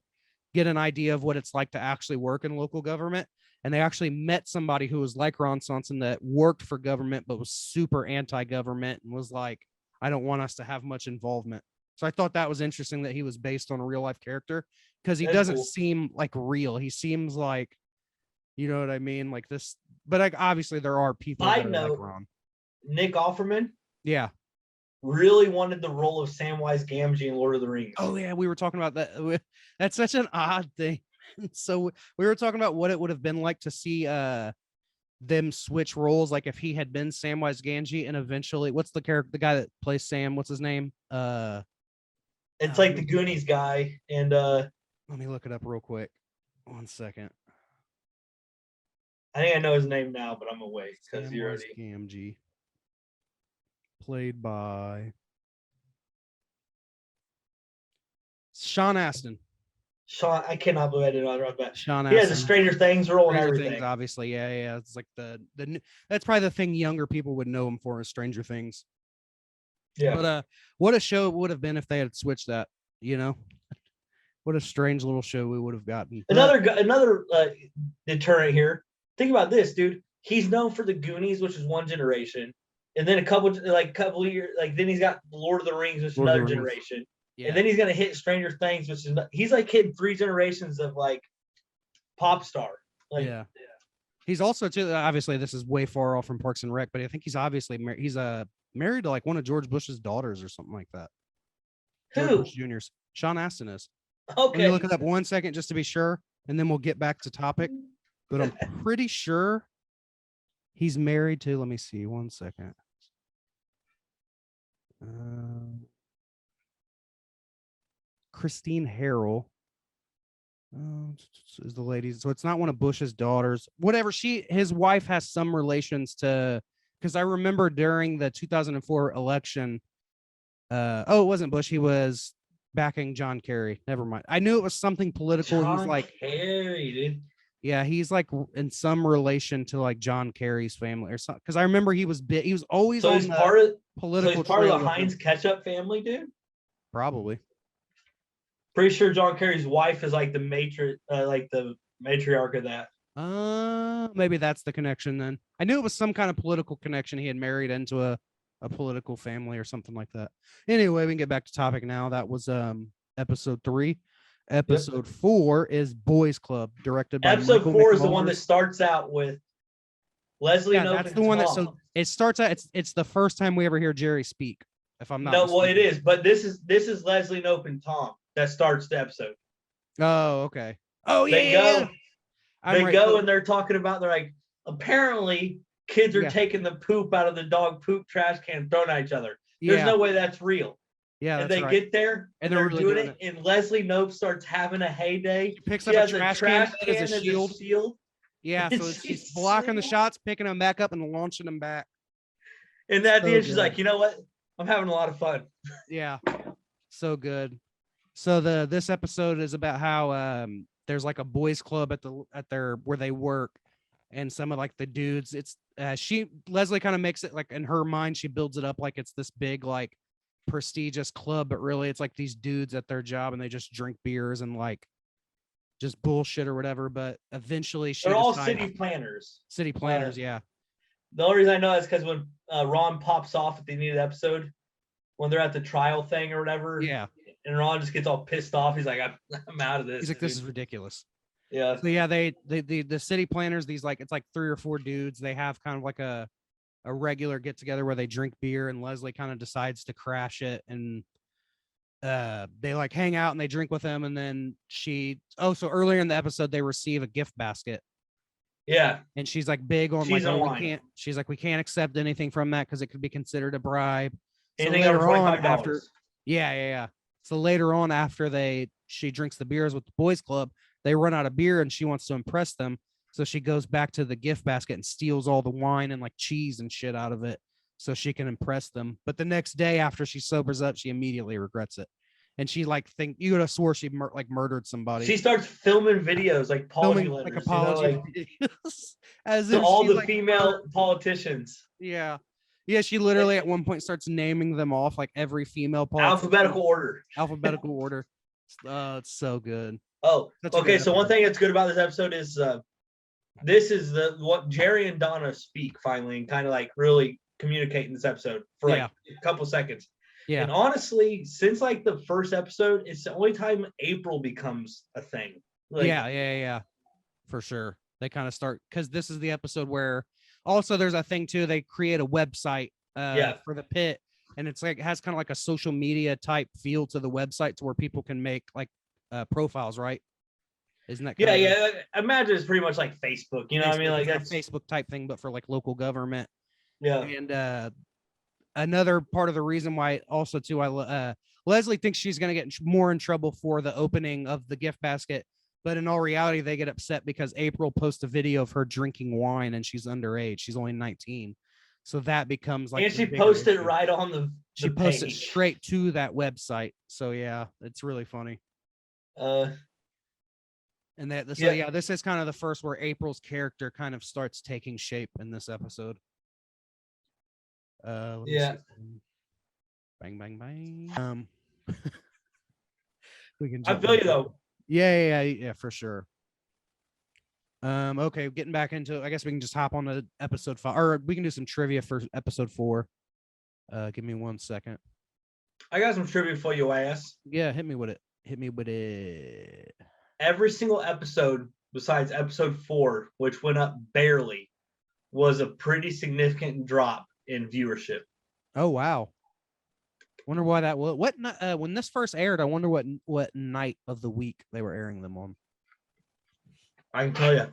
S1: get an idea of what it's like to actually work in local government. And they actually met somebody who was like Ron Swanson that worked for government but was super anti-government and was like, I don't want us to have much involvement. So I thought that was interesting that he was based on a real life character, because he
S2: That's
S1: doesn't
S2: cool.
S1: seem like real. He seems like, you know what I mean, like this. But like obviously there are people that
S2: Side
S1: are like
S2: note,
S1: Ron.
S2: Nick Offerman
S1: Yeah.
S2: really wanted the role of Samwise Gamgee in Lord of the Rings.
S1: Oh yeah, we were talking about that. That's such an odd thing. So we were talking about what it would have been like to see them switch roles, like if he had been Samwise Gamgee and eventually what's the character, the guy that plays Sam, what's his name?
S2: It's like the Goonies guy, and
S1: let me look it up real quick. 1 second.
S2: I think I know his name now, but I'm away because you
S1: Samwise
S2: already.
S1: Gamgee, played by Sean Astin.
S2: Sean, I cannot believe I did not write that.
S1: Sean
S2: He has a
S1: Astin.
S2: Stranger Things role and
S1: Stranger
S2: everything.
S1: Things, obviously. Yeah. It's like that's probably the thing younger people would know him for, is Stranger Things.
S2: Yeah.
S1: But what a show it would have been if they had switched that, you know? What a strange little show we would have gotten.
S2: Another deterrent here. Think about this, dude. He's known for the Goonies, which is one generation, and then a couple of years, like then he's got Lord of the Rings, which is another generation,
S1: Yeah.
S2: and then he's gonna hit Stranger Things, which is he's like hitting 3 generations of like pop star. Like,
S1: yeah. He's also too, obviously this is way far off from Parks and Rec, but I think he's obviously he's married to like one of George Bush's daughters or something like that. George
S2: Who?
S1: Bush Jr.'s. Sean Astin is.
S2: Okay.
S1: Let me look it up 1 second just to be sure, and then we'll get back to topic. But I'm pretty sure he's married to, let me see, 1 second. Christine Harrell is the lady. So it's not one of Bush's daughters. Whatever. His wife has some relations to, because I remember during the 2004 election, it wasn't Bush. He was backing John Kerry. Never mind. I knew it was something political. He's like
S2: Kerry, dude.
S1: Yeah, he's like in some relation to like John Kerry's family or something. Because I remember he was big. He was always on the
S2: part of
S1: political.
S2: So he's part of the Heinz ketchup family, dude.
S1: Probably.
S2: Pretty sure John Kerry's wife is like the matriarch of that.
S1: Maybe that's the connection then. I knew it was some kind of political connection. He had married into a political family or something like that. Anyway, we can get back to topic now. That was episode 3. Episode 4 is Boys Club, directed by
S2: Episode
S1: Michael
S2: 4 is the one
S1: McMullers.
S2: that starts out with Leslie.
S1: Yeah, that's the one that. So it starts out. It's the first time we ever hear Jerry speak. If I'm not
S2: well, it is, but this is Leslie Knope and Tom that starts the episode.
S1: Oh, okay. Oh yeah.
S2: They go and they're talking about. They're like, apparently kids are taking the poop out of the dog poop trash can and throwing at each other. There's no way that's real.
S1: Yeah,
S2: and they get there and they're really doing it. And Leslie Knope starts having a heyday.
S1: She picks up a trash can as a shield. Yeah, so she's blocking the shots, picking them back up, and launching them back.
S2: And at the end, she's like, you know what? I'm having a lot of fun.
S1: Yeah, so good. So this episode is about how there's like a boys club at their where they work, and some of like the dudes. It's Leslie kind of makes it like in her mind, she builds it up like it's this big like prestigious club, but really it's like these dudes at their job and they just drink beers and like just bullshit or whatever. But eventually
S2: they're all city planners.
S1: Yeah.
S2: The only reason I know is because when Ron pops off at the end of the episode, when they're at the trial thing or whatever, and Ron just gets all pissed off. He's like, I'm out of this.
S1: He's like, this is ridiculous.
S2: Yeah.
S1: So yeah, the city planners, these like, it's like 3 or 4 dudes. They have kind of like a regular get together where they drink beer, and Leslie kind of decides to crash it, and they like hang out and they drink with him, and then so earlier in the episode they receive a gift basket.
S2: Yeah.
S1: And she's like big on we can't accept anything from that because it could be considered a bribe. So later on after So later on after she drinks the beers with the boys club, they run out of beer and she wants to impress them. So she goes back to the gift basket and steals all the wine and like cheese and shit out of it so she can impress them. But the next day after she sobers up, she immediately regrets it. And she like you would have swore she murdered somebody.
S2: She starts filming videos like apology letters,
S1: videos, as
S2: to all the female politicians.
S1: Yeah. Yeah, she literally at one point starts naming them off, like every female politician.
S2: Alphabetical order.
S1: It's so good.
S2: Oh,
S1: Such a good
S2: okay. So one
S1: episode.
S2: thing that's good about this episode is this is what Jerry and Donna speak finally and kind of like really communicate in this episode for like a couple seconds.
S1: Yeah.
S2: And honestly, since like the first episode, it's the only time April becomes a thing. Like,
S1: yeah. For sure. They kind of start because this is the episode where also there's a thing too. They create a website for the pit, and it's like it has kind of like a social media type feel to the website to where people can make like profiles, right? Isn't that kind
S2: yeah. I imagine it's pretty much like Facebook. You know what I mean? Like
S1: it's
S2: that's
S1: a Facebook type thing, but for like local government.
S2: yeah.
S1: And another part of the reason why also too, Leslie thinks she's going to get more in trouble for the opening of the gift basket. But in all reality, they get upset because April posts a video of her drinking wine and she's underage. She's only 19. So that becomes like,
S2: and she posted it right on the
S1: she posts
S2: page.
S1: it straight to that website. So yeah, it's really funny. And that so yeah, this is kind of the first where April's character kind of starts taking shape in this episode.
S2: Yeah.
S1: Bang, bang, bang. We can.
S2: I feel you though.
S1: Yeah, for sure. Okay, getting back into. I guess we can just hop on to episode 5, or we can do some trivia for episode 4. Give me 1 second.
S2: I got some trivia for you, ass.
S1: Yeah, hit me with it.
S2: Every single episode besides episode 4, which went up barely, was a pretty significant drop in viewership.
S1: Oh wow. Wonder why that was. What when this first aired, I wonder what night of the week they were airing them on.
S2: I can tell you.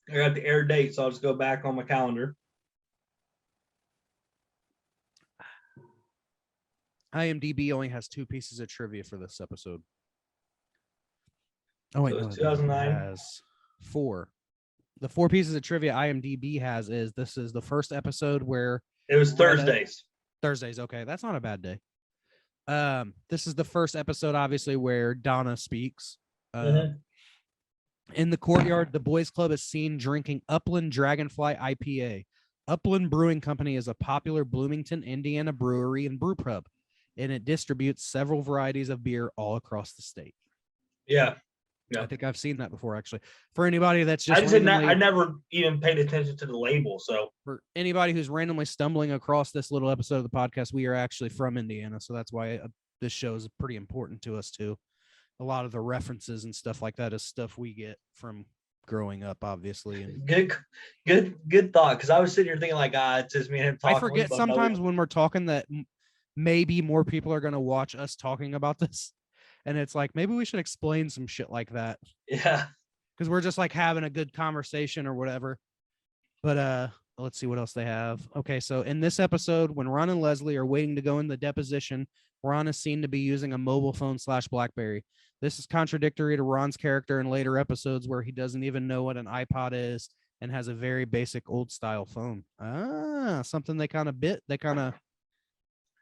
S2: I got the air date, so I'll just go back on my calendar.
S1: IMDb only has 2 pieces of trivia for this episode. Oh wait,
S2: so no, 2009
S1: has 4. The 4 pieces of trivia IMDb has is this is the first episode where
S2: it was Thursdays.
S1: Thursdays, okay, that's not a bad day. This is the first episode, obviously, where Donna speaks. In the courtyard, the boys' club is seen drinking Upland Dragonfly IPA. Upland Brewing Company is a popular Bloomington, Indiana brewery and brew pub, and it distributes several varieties of beer all across the state.
S2: Yeah.
S1: I think I've seen that before, actually. For anybody that's just
S2: I never even paid attention to the label. So
S1: for anybody who's randomly stumbling across this little episode of the podcast, we are actually from Indiana, so that's why this show is pretty important to us too. A lot of the references and stuff like that is stuff we get from growing up, obviously. And
S2: good thought, because I was sitting here thinking like, it's just me and him talking.
S1: I forget sometimes when we're talking that maybe more people are going to watch us talking about this. And it's like, maybe we should explain some shit like that.
S2: Yeah.
S1: Because we're just like having a good conversation or whatever. But let's see what else they have. Okay, so in this episode, when Ron and Leslie are waiting to go in the deposition, Ron is seen to be using a mobile phone / BlackBerry. This is contradictory to Ron's character in later episodes where he doesn't even know what an iPod is and has a very basic old style phone. Something they kind of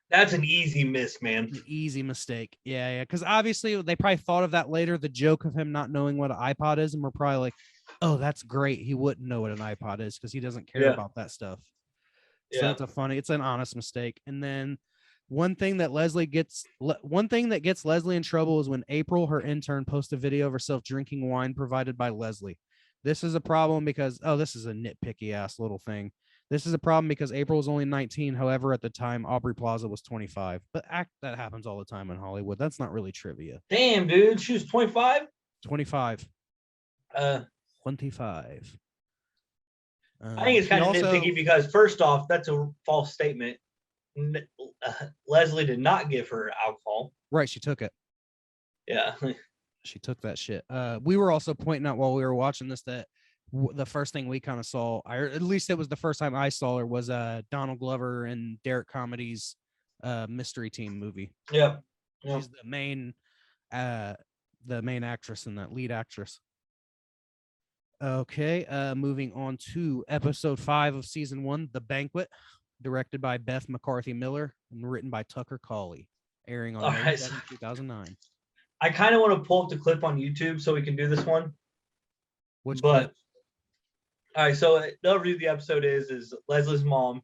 S2: That's an easy miss, man.
S1: An easy mistake. Yeah. Because obviously they probably thought of that later, the joke of him not knowing what an iPod is, and we're probably like, oh, that's great. He wouldn't know what an iPod is because he doesn't care about that stuff. So it's an honest mistake. And then one thing that gets Leslie in trouble is when April, her intern, posts a video of herself drinking wine provided by Leslie. This is a problem because, this is a nitpicky ass little thing. This is a problem because April was only 19. However, at the time, Aubrey Plaza was 25. But that happens all the time in Hollywood. That's not really trivia.
S2: Damn, dude. She was 25?
S1: 25. 25.
S2: I think it's kind of nitpicky because, first off, that's a false statement. Leslie did not give her alcohol.
S1: Right. She took it.
S2: Yeah.
S1: She took that shit. We were also pointing out while we were watching this that the first thing we kind of saw, or at least it was the first time I saw her, was Donald Glover and Derek Comedy's Mystery Team movie.
S2: Yeah.
S1: She's the main actress in that, lead actress. Okay, moving on to episode 5 of season 1, The Banquet, directed by Beth McCarthy Miller and written by Tucker Cawley, airing on May 7, 2009.
S2: I kind of want to pull up the clip on YouTube so we can do this one.
S1: Clip?
S2: All right, so the overview of the episode is Leslie's mom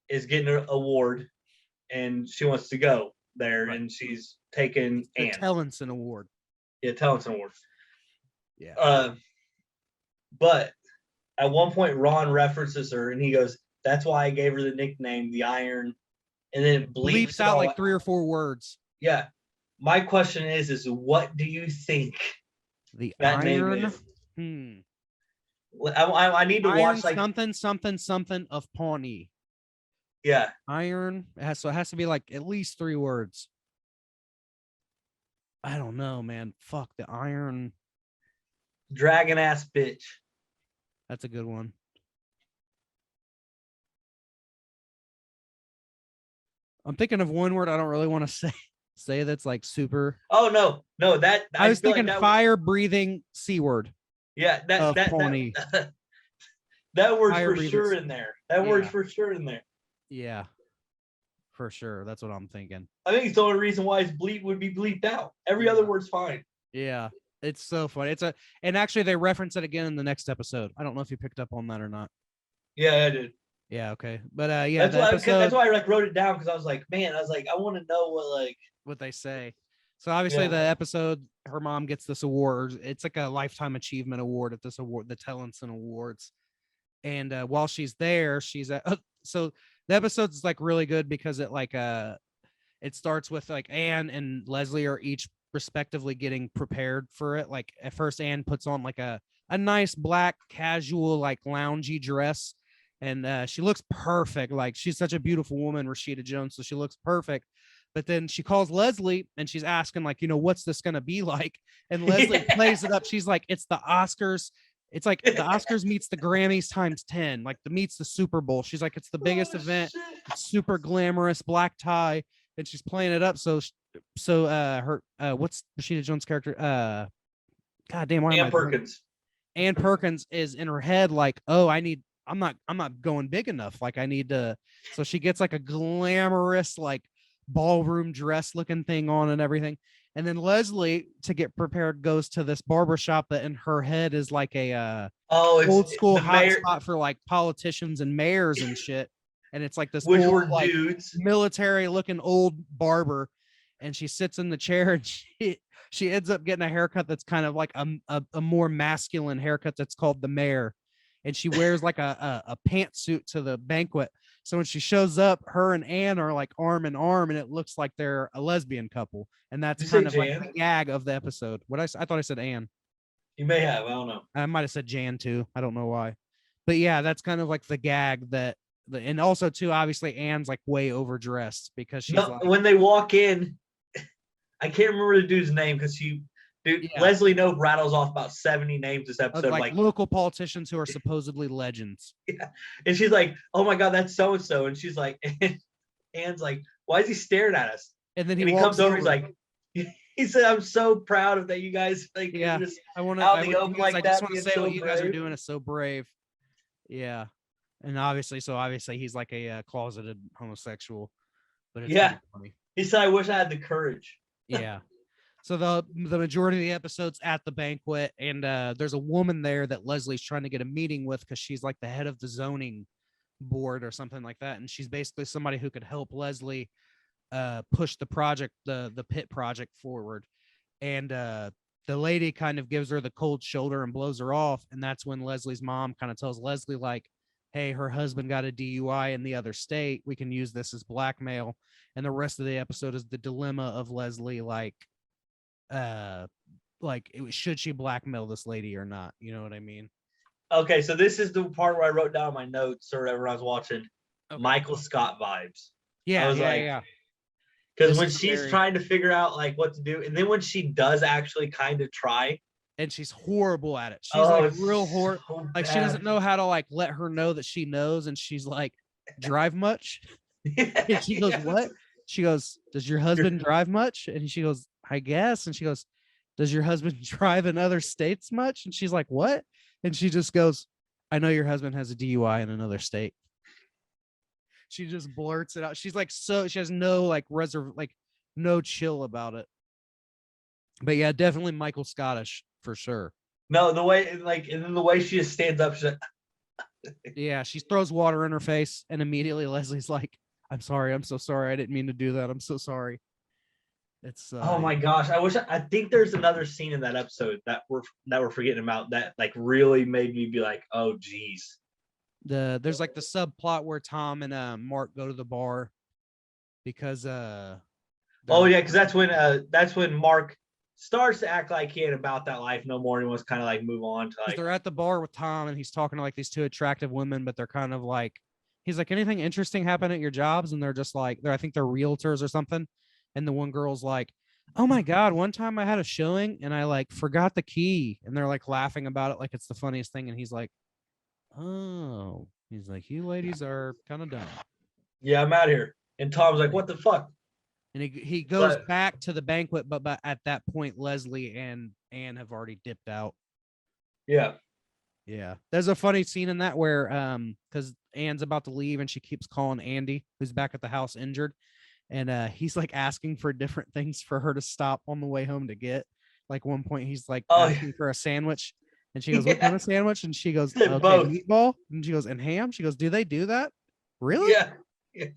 S2: is getting an award and she wants to go. there,
S1: Right.
S2: and she's taken
S1: The
S2: Anne.
S1: Tellinson Award.
S2: Yeah, Tellinson Award.
S1: Yeah.
S2: But at one point, Ron references her, and he goes, "That's why I gave her the nickname, the Iron." And then it bleeps
S1: out
S2: all
S1: like 3 or 4 words.
S2: Yeah. My question is what do you think
S1: The
S2: that name
S1: Iron.
S2: is? I need to
S1: Iron
S2: watch like
S1: something of Pawnee.
S2: yeah.
S1: Iron. It has to be like at least 3 words. I don't know, man. Fuck the Iron.
S2: Dragon ass bitch.
S1: That's a good one. I'm thinking of one word I don't really want to say that's like super.
S2: Oh no, that
S1: I was
S2: feel
S1: thinking
S2: like that
S1: fire breathing C word.
S2: Yeah,
S1: Pawnee.
S2: That word's
S1: Fire
S2: for
S1: breathing.
S2: sure in there. That word's for sure in there.
S1: Yeah, for sure. That's what I'm thinking.
S2: I think it's the only reason why it's bleep would be bleeped out. Every other word's fine.
S1: Yeah, it's so funny. And actually they reference it again in the next episode. I don't know if you picked up on that or not.
S2: Yeah, I did.
S1: Yeah, okay. But yeah,
S2: that's why I like wrote it down, because I was like, I want to know
S1: what they say. So obviously the episode, her mom gets this award. It's like a lifetime achievement award at this award, the Tellinson Awards. And while she's there, she's at so the episode's like really good because it starts with like Anne and Leslie are each respectively getting prepared for it. Like at first Anne puts on like a nice black casual like loungy dress, and she looks perfect. Like she's such a beautiful woman, Rashida Jones, so she looks perfect. But then she calls Leslie and she's asking like, what's this gonna be like? And Leslie plays it up. She's like, it's the Oscars. It's like the Oscars meets the Grammys times 10, like the meets the Super Bowl. She's like, it's the biggest event. It's super glamorous, black tie, and she's playing it up. So her what's Rashida Jones' character? God damn, why am
S2: Ann Perkins.
S1: Ann Perkins is in her head like, oh, I'm not going big enough. Like I need to. So she gets like a glamorous like ballroom dress looking thing on and everything. And then Leslie, to get prepared, goes to this barbershop that in her head is like a old school hotspot for like politicians and mayors and shit. And it's like this
S2: which
S1: old,
S2: were
S1: like,
S2: dudes,
S1: military looking old barber. And she sits in the chair and she ends up getting a haircut that's kind of like a more masculine haircut that's called the mayor. And she wears like a pantsuit to the banquet. So when she shows up, her and Anne are like arm in arm, and it looks like they're a lesbian couple. And that's kind of like the gag of the episode. I thought I said Anne.
S2: You may have. I don't know.
S1: I might have said Jan too. I don't know why. But yeah, that's kind of like the gag and also too, obviously Anne's like way overdressed because she's like,
S2: when they walk in, I can't remember the dude's name because Leslie Knope rattles off about 70 names this episode.
S1: Like local politicians who are supposedly legends.
S2: Yeah. And she's like, oh my God, that's so-and-so. And she's like, Anne's like, why is he staring at us?
S1: And then he
S2: comes over, he's like, he said, I'm so proud of that you guys like
S1: just
S2: I want to
S1: just want to say what you guys are doing is so brave. Yeah. And obviously he's like a closeted homosexual. But it's funny.
S2: He said, I wish I had the courage.
S1: Yeah. So the majority of the episode's at the banquet, and there's a woman there that Leslie's trying to get a meeting with because she's like the head of the zoning board or something like that, and she's basically somebody who could help Leslie push the project, the pit project forward. And the lady kind of gives her the cold shoulder and blows her off, and that's when Leslie's mom kind of tells Leslie like, hey, her husband got a DUI in the other state. We can use this as blackmail. And the rest of the episode is the dilemma of Leslie should she blackmail this lady or not? You know what I mean?
S2: Okay, so this is the part where I wrote down my notes or whatever I was watching. Okay. Michael Scott vibes.
S1: Yeah, I was yeah.
S2: Because when she's trying to figure out like what to do, and then when she does actually kind of try,
S1: and she's horrible at it. She's like real horrible. So like she doesn't know how to like let her know that she knows, and she's like, drive much? And she goes, what? She goes, does your husband drive much? And she goes, I guess. And she goes, does your husband drive in other states much? And she's like, what? And she just goes, I know your husband has a DUI in another state. She just blurts it out. She's like, so she has no like no chill about it. But yeah, definitely Michael Scottish for sure.
S2: No, the way and then the way she just stands up,
S1: yeah, she throws water in her face, and immediately Leslie's like, I'm sorry, I'm so sorry. I didn't mean to do that. I'm so sorry. It's
S2: Oh my gosh! I think there's another scene in that episode that we're forgetting about that like really made me be like, oh geez.
S1: there's like the subplot where Tom and Mark go to the bar because
S2: Oh
S1: they're
S2: yeah, because that's when Mark starts to act like he ain't about that life no more and wants kind of like move on to
S1: because
S2: like
S1: they're at the bar with Tom and he's talking to like these two attractive women, but they're kind of like he's like, anything interesting happen at your jobs? And they're just like I think they're realtors or something. And the one girl's like, oh my God, one time I had a showing and I like forgot the key. And they're like laughing about it like it's the funniest thing. And he's like, oh, he's like, you ladies are kind of dumb.
S2: yeah, I'm out here. And Tom's like, what the fuck?
S1: And he goes
S2: But
S1: back to the banquet, but at that point, Leslie and Anne have already dipped out.
S2: yeah.
S1: Yeah. There's a funny scene in that where because Anne's about to leave and she keeps calling Andy, who's back at the house injured. And he's like asking for different things for her to stop on the way home to get. Like one point he's like
S2: Oh
S1: asking for a sandwich. And she goes, what kind
S2: yeah.
S1: of sandwich? And she goes,
S2: Said
S1: okay,
S2: both.
S1: meatball. And she goes, and ham? She goes, do they do that? Really?
S2: Yeah. Yeah.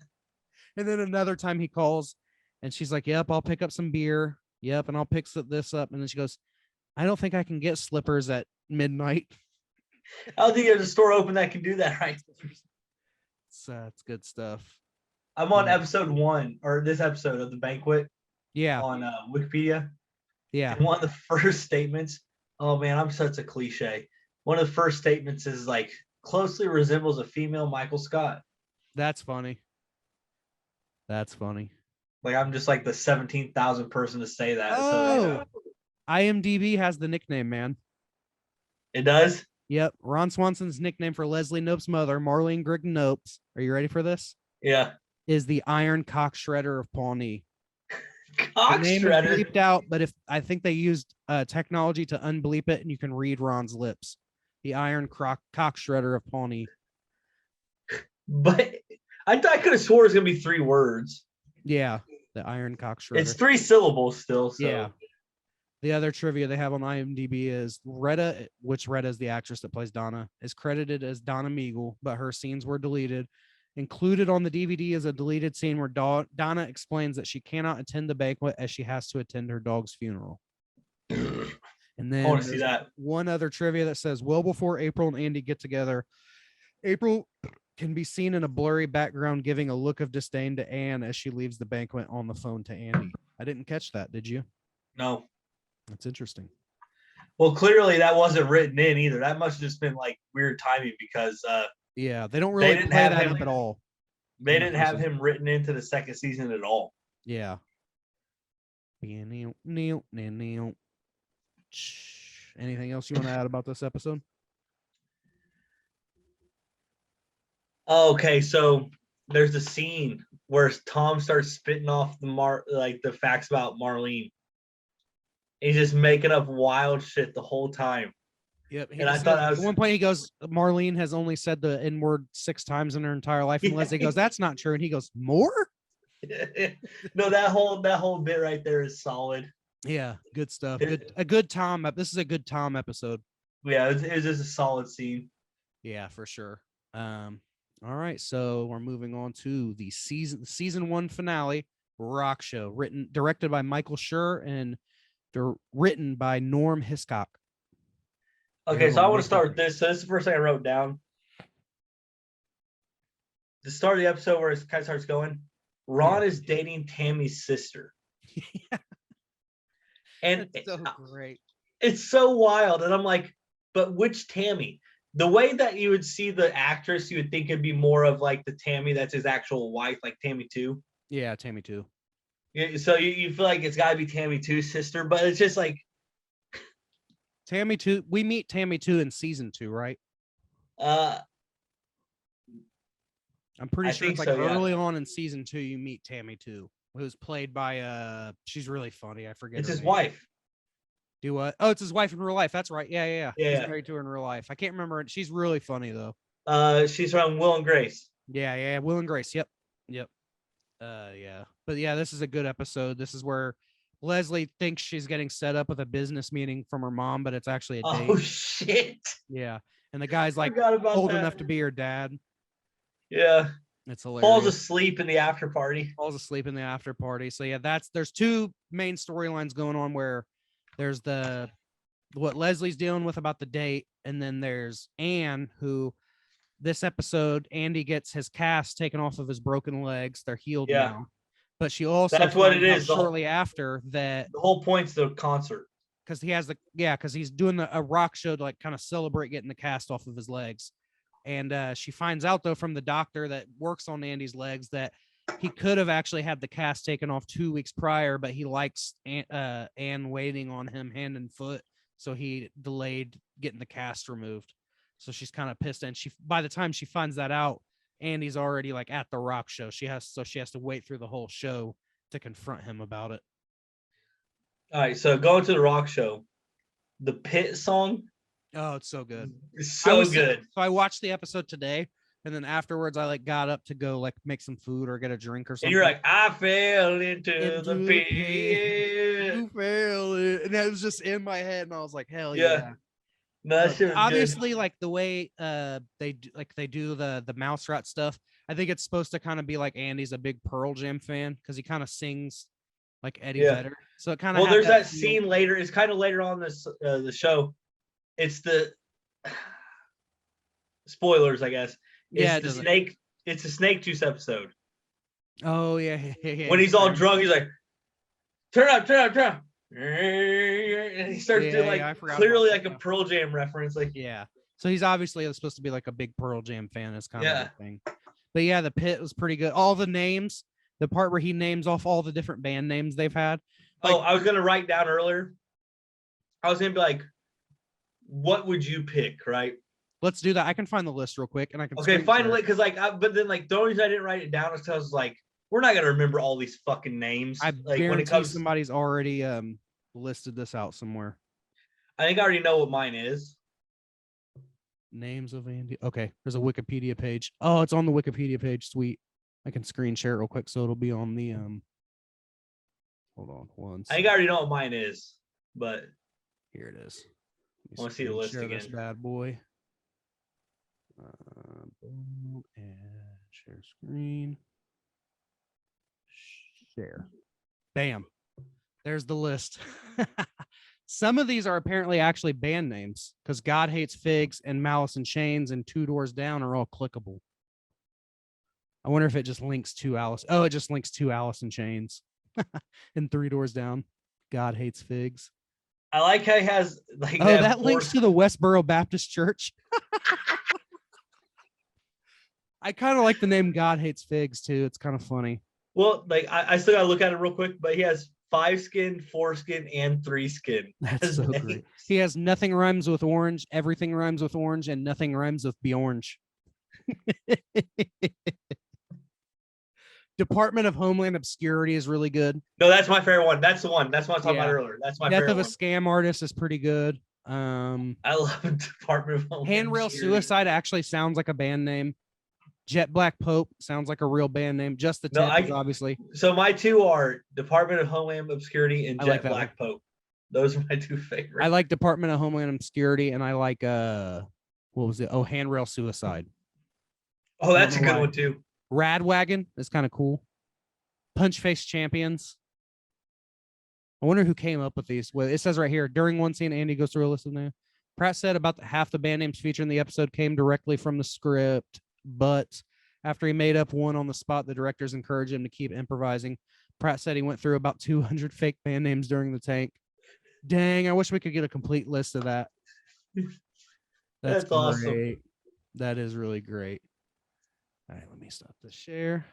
S1: And then another time he calls and she's like, yep, I'll pick up some beer. Yep. And I'll pick this up. And then she goes, I don't think I can get slippers at midnight.
S2: I don't think there's a store open that can do that right.
S1: It's good stuff.
S2: I'm on
S1: Yeah.
S2: episode 1 or this episode of the banquet
S1: Yeah.
S2: on Wikipedia.
S1: Yeah.
S2: And one of the first statements, oh man, I'm such a cliche. One of the first statements is like closely resembles a female Michael Scott.
S1: That's funny. That's funny.
S2: Like I'm just like the 17,000th person to say that.
S1: Oh,
S2: So
S1: IMDb has the nickname, man.
S2: it does.
S1: Yep. Ron Swanson's nickname for Leslie Knope's mother, Marlene Grigg Nopes. Are you ready for this?
S2: Yeah.
S1: Is the Iron Cock Shredder of Pawnee. The
S2: Cock
S1: name is
S2: shredder.
S1: bleeped out, but if I think they used technology to unbleep it, and you can read Ron's lips. The Iron Cock Shredder of Pawnee.
S2: But I thought I could have swore it was gonna be 3 words.
S1: Yeah, the Iron Cock Shredder.
S2: It's 3 syllables still. So.
S1: Yeah. The other trivia they have on IMDb is Retta, which Retta is the actress that plays Donna, is credited as Donna Meagle, but her scenes were deleted. Included on the DVD is a deleted scene where Donna explains that she cannot attend the banquet as she has to attend her dog's funeral. And then
S2: I want to see that.
S1: One other trivia that says, well before April and Andy get together, April can be seen in a blurry background giving a look of disdain to Anne as she leaves the banquet on the phone to Andy. I didn't catch that, did you?
S2: No.
S1: That's interesting.
S2: Well, clearly that wasn't written in either. That must have just been like weird timing because
S1: yeah, they don't really play that up at all.
S2: They didn't have him written into the second season at all.
S1: Yeah. Anything else you want to add about this episode?
S2: Okay, so there's a scene where Tom starts spitting off the facts about Marlene. He's just making up wild shit the whole time.
S1: Yep.
S2: And I thought
S1: at one point he goes, Marlene has only said the N word 6 times in her entire life. And Leslie goes, that's not true. And he goes, more?
S2: No, that whole bit right there is solid.
S1: Yeah, good stuff. A good Tom. This is a good Tom episode.
S2: Yeah, it was just a solid scene.
S1: Yeah, for sure. All right, so we're moving on to the season 1 finale, Rock Show, directed by Michael Schur and written by Norm Hiscock.
S2: Okay, so I want to start with this. So this is the first thing I wrote down. The start of the episode where it kind of starts going, Ron is dating Tammy's sister.
S1: Yeah.
S2: And
S1: it's so great.
S2: It's so wild. And I'm like, but which Tammy? The way that you would see the actress, you would think it'd be more of like the Tammy that's his actual wife, like Tammy 2.
S1: Yeah, Tammy 2.
S2: Yeah, so you feel like it's got to be Tammy 2's sister, but it's just like
S1: Tammy 2. We meet Tammy 2 in season 2, right?
S2: I'm
S1: pretty sure it's like early on in season 2 you meet Tammy 2, who's played by she's really funny. I forget.
S2: It's his
S1: name.
S2: wife.
S1: Do what? Oh, it's his wife in real life. That's right. Yeah.
S2: Yeah.
S1: He's married to her in real life. I can't remember it. She's really funny though.
S2: She's from Will and Grace.
S1: Yeah. Will and Grace. Yep. Yeah. But yeah, this is a good episode. This is where Leslie thinks she's getting set up with a business meeting from her mom, but it's actually a date.
S2: Oh shit.
S1: Yeah. And the guy's like
S2: old
S1: enough to be her dad.
S2: Yeah.
S1: It's
S2: Falls
S1: hilarious.
S2: asleep in the after party.
S1: Falls asleep in the after party. So yeah, there's two main storylines going on where there's the what Leslie's dealing with about the date, and then there's Anne, who this episode Andy gets his cast taken off of his broken legs. They're healed
S2: Yeah.
S1: now. But she also
S2: That's what it
S1: finds out
S2: is.
S1: shortly after that
S2: The whole point's the concert.
S1: because he has because he's doing a rock show to like kind of celebrate getting the cast off of his legs. And she finds out though from the doctor that works on Andy's legs that he could have actually had the cast taken off 2 weeks prior, but he likes Anne waiting on him hand and foot, so he delayed getting the cast removed. So she's kind of pissed, and by the time she finds that out, Andy's already like at the rock show. She has to wait through the whole show to confront him about it.
S2: All right, so going to the rock show, the Pit song.
S1: Oh, it's so good.
S2: It's so good.
S1: So I watched the episode today, and then afterwards I like got up to go like make some food or get a drink or something.
S2: And you're like, I fell into the pit.
S1: You fell, and that was just in my head, and I was like, hell
S2: Yeah. No, that shit was
S1: obviously
S2: good.
S1: like the way they do the mouse rat stuff. I think it's supposed to kind of be like Andy's a big Pearl Jam fan because he kind of sings like Eddie Vedder. So it kind of
S2: there's that scene later. It's kind of later on this the show. It's the spoilers, I guess. It's the snake. It's a snake juice episode.
S1: Oh yeah.
S2: When he's all drunk, he's like, turn up. And he starts doing like clearly like a Pearl Jam reference. Like,
S1: yeah. So he's obviously supposed to be like a big Pearl Jam fan. Is kind of the thing. But yeah, the Pit was pretty good. All the names, the part where he names off all the different band names they've had.
S2: Like, I was gonna write down earlier. I was gonna be like, what would you pick, right?
S1: Let's do that. I can find the list real quick, and I can.
S2: Okay, finally, because but then like the only reason I didn't write it down is because I was like, we're not gonna remember all these fucking names.
S1: I
S2: like
S1: guarantee when it comes, somebody's already listed this out somewhere.
S2: I think I already know what mine is.
S1: Names of Andy. Okay, there's a Wikipedia page. Oh, it's on the Wikipedia page. Sweet. I can screen share it real quick so it'll be on the Hold on one second.
S2: I think I already know what mine is, but
S1: here it is.
S2: I want to see the list again.
S1: This bad boy. Boom, and share screen. Share. Bam. There's the list. Some of these are apparently actually band names because God Hates Figs and Malice in Chains and Two Doors Down are all clickable. I wonder if it just links to Alice. Oh, it just links to Alice in Chains and Three Doors Down. God Hates Figs.
S2: I like how he has like
S1: that links to the Westboro Baptist Church. I kind of like the name God Hates Figs too. It's kind of funny.
S2: Well, like I still gotta look at it real quick, but he has 5 skin, 4 skin, and 3 skin.
S1: That's so great. He has Nothing Rhymes with Orange, Everything Rhymes with Orange, and Nothing Rhymes with Bjornge. Department of Homeland Obscurity is really good.
S2: No, that's my favorite one. That's the one. That's what I was talking about earlier. That's my favorite
S1: Death of a
S2: one.
S1: Scam Artist is pretty good.
S2: I love Department of Homeland
S1: Handrail
S2: Obscurity.
S1: Suicide actually sounds like a band name. Jet Black Pope sounds like a real band name. Just the Tip, obviously.
S2: So my two are Department of Homeland Obscurity and Jet Black
S1: one.
S2: Pope. Those are my two favorites.
S1: I like Department of Homeland Obscurity, and I like what was it? Oh, Handrail Suicide.
S2: Oh, that's a good one too.
S1: Radwagon is kind of cool. Punch Face Champions. I wonder who came up with these. Well, it says right here, during one scene, Andy goes through a list of names. Pratt said about half the band names featured in the episode came directly from the script, but after he made up one on the spot, the directors encouraged him to keep improvising. Pratt said he went through about 200 fake band names during the tank. Dang, I wish we could get a complete list of that. That's awesome. That is really great. All right, let me stop the share.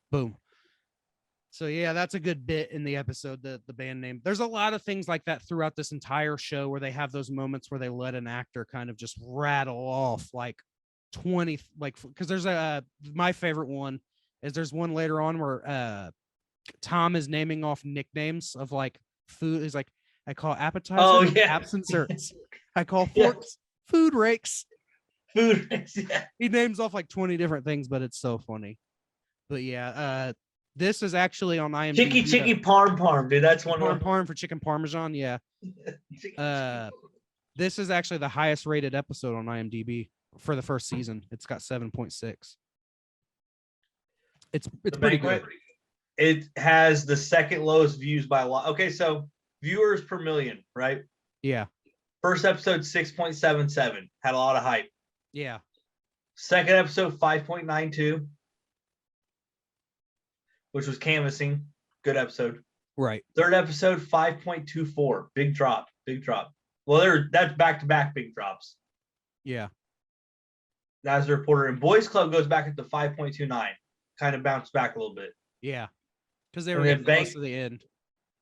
S1: Boom. So yeah, that's a good bit in the episode, the band name. There's a lot of things like that throughout this entire show where they have those moments where they let an actor kind of just rattle off like 20, like, because there's my favorite one is there's one later on where Tom is naming off nicknames of like food. He's like, I call appetizers absent desserts. I call forks food rakes.
S2: Food rakes, yeah.
S1: He names off like 20 different things, but it's so funny. But yeah, this is actually on IMDb.
S2: Chicky parm, dude. That's one.
S1: Parm for chicken parmesan. Yeah. This is actually the highest rated episode on IMDb for the first season. It's got 7.6. It's
S2: The
S1: pretty
S2: Banquet.
S1: good.
S2: It has the second lowest views by a lot. Okay, so viewers per million, right?
S1: Yeah.
S2: First episode 6.77 had a lot of hype.
S1: Yeah.
S2: Second episode 5.92, which was canvassing. Good episode.
S1: Right.
S2: Third episode 5.24. Big drop. Big drop. Well, that's back to back big drops.
S1: Yeah.
S2: That's the reporter. And Boys Club goes back up to 5.29. Kind of bounced back a little bit.
S1: Yeah. Because they
S2: And
S1: were
S2: then
S1: getting close to the end.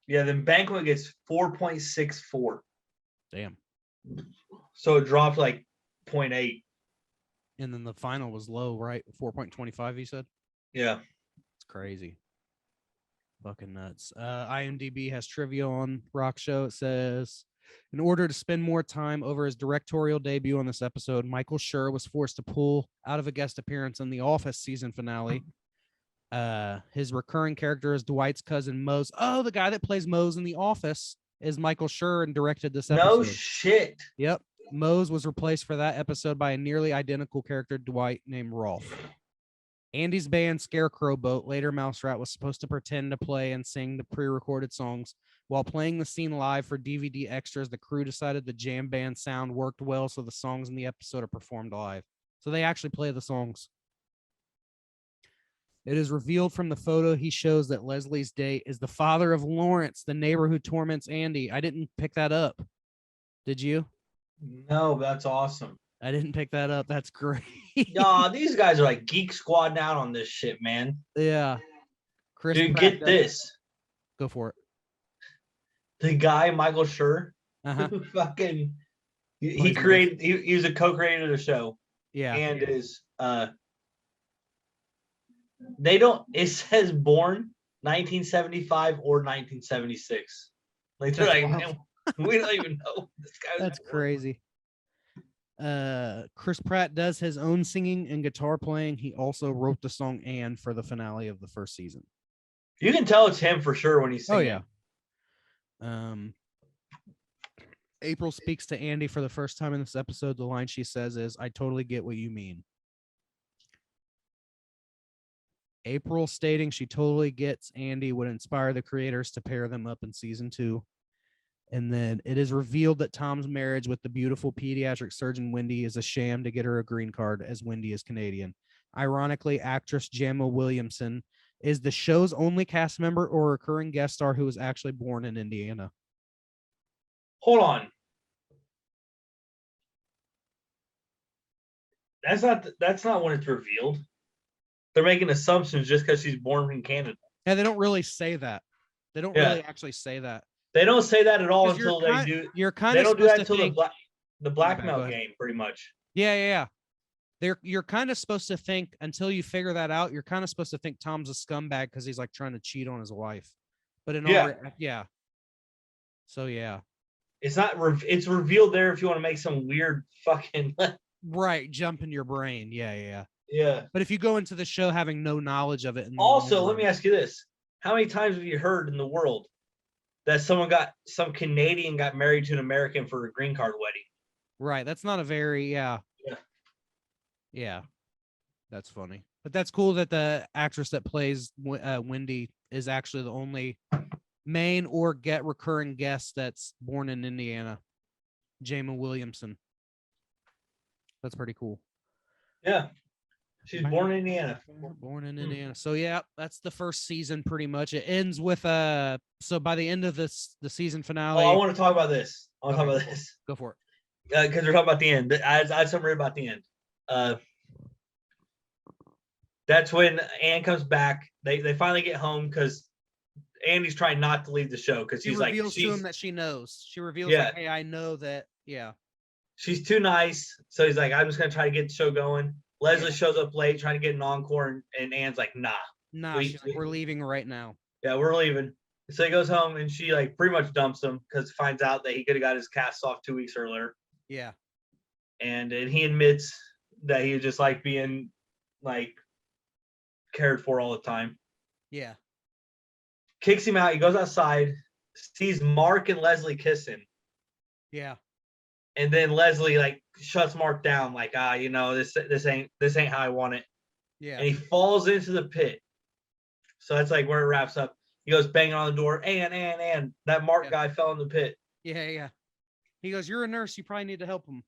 S2: Yeah, then Banquet gets 4.64.
S1: Damn.
S2: So it dropped like 0.8.
S1: And then the final was low, right? 4.25, you said?
S2: Yeah.
S1: It's crazy. Fucking nuts. IMDb has trivia on Rock Show. It says, in order to spend more time over his directorial debut on this episode, Michael Schur was forced to pull out of a guest appearance in The Office season finale. His recurring character is Dwight's cousin Mose. Oh, the guy that plays Mose in The Office is Michael Schur and directed this episode.
S2: No shit.
S1: Yep. Mose was replaced for that episode by a nearly identical character, Dwight, named Rolf. Andy's band Scarecrow Boat, later Mouse Rat, was supposed to pretend to play and sing the pre-recorded songs. While playing the scene live for DVD extras, the crew decided the jam band sound worked well, so the songs in the episode are performed live. So they actually play the songs. It is revealed from the photo he shows that Leslie's date is the father of Lawrence, the neighbor who torments Andy. I didn't pick that up. Did you?
S2: No, that's awesome.
S1: I didn't pick that up. That's great.
S2: Nah, these guys are like geek squadding out on this shit, man.
S1: Yeah. Chris
S2: Dude,
S1: Pratt
S2: get
S1: does-
S2: this.
S1: Go for it.
S2: The guy, Michael Schur,
S1: Uh-huh.
S2: who fucking he
S1: Plays
S2: created he was a co-creator of the show.
S1: Yeah.
S2: And is they don't it says born 1975 or 1976. Like they're
S1: That's
S2: like,
S1: wild.
S2: man, we don't even know this guy.
S1: That's crazy. Chris Pratt does his own singing and guitar playing. He also wrote the song "And" for the finale of the first season.
S2: You can tell it's him for sure when he's
S1: Oh
S2: singing.
S1: yeah. April speaks to Andy for the first time in this episode. The line she says is, "I totally get what you mean." April stating she totally gets Andy would inspire the creators to pair them up in season 2. And then it is revealed that Tom's marriage with the beautiful pediatric surgeon Wendy is a sham to get her a green card, as Wendy is Canadian. Ironically, actress Gemma Williamson is the show's only cast member or recurring guest star who was actually born in Indiana.
S2: Hold on. That's not when it's revealed. They're making assumptions just because she's born in Canada.
S1: Yeah, they don't really say that. They don't really actually say that.
S2: They don't say that at all
S1: 'Cause
S2: until they do.
S1: You're kind
S2: They
S1: of
S2: don't do that
S1: supposed to
S2: until
S1: think.
S2: the
S1: go
S2: blackmail
S1: ahead.
S2: game, pretty much.
S1: Yeah. You're kind of supposed to think until you figure that out. You're kind of supposed to think Tom's a scumbag because he's like trying to cheat on his wife. But in all, So yeah,
S2: It's not. It's revealed there if you want to make some weird fucking.
S1: right. Jump in your brain. Yeah.
S2: Yeah.
S1: But if you go into the show having no knowledge of it, in the
S2: Also,
S1: long
S2: let me
S1: run-
S2: ask you this: how many times have you heard in the world that some Canadian got married to an American for a green card wedding?
S1: Right. That's not a very Yeah. That's funny. But that's cool that the actress that plays Wendy is actually the only main or recurring guest that's born in Indiana. Gemma Williamson. That's pretty cool.
S2: Yeah. She's born in Indiana.
S1: Born in Indiana. So yeah, that's the first season pretty much. It ends with so by the end of the season finale.
S2: Oh, I want to talk about this. I want to talk about this.
S1: Go for it.
S2: Because we're talking about the end. I had something about the end. That's when Ann comes back. They finally get home because Andy's trying not to leave the show because he's like,
S1: reveals to him that she knows. She reveals like, hey, I know that. Yeah.
S2: She's too nice. So he's like, I'm just gonna try to get the show going. Leslie shows up late trying to get an encore, and Ann's like, nah.
S1: She's like, we're leaving right now.
S2: Yeah, we're leaving. So he goes home and she like pretty much dumps him because finds out that he could have got his cast off 2 weeks earlier.
S1: Yeah.
S2: And he admits that he just like being like cared for all the time.
S1: Yeah.
S2: Kicks him out. He goes outside, sees Mark and Leslie kissing.
S1: Yeah.
S2: And then Leslie like shuts Mark down, like, this ain't how I want it.
S1: Yeah.
S2: And he falls into the pit. So that's like where it wraps up. He goes banging on the door, and that Mark guy fell in the pit.
S1: Yeah. He goes, "You're a nurse. You probably need to help him."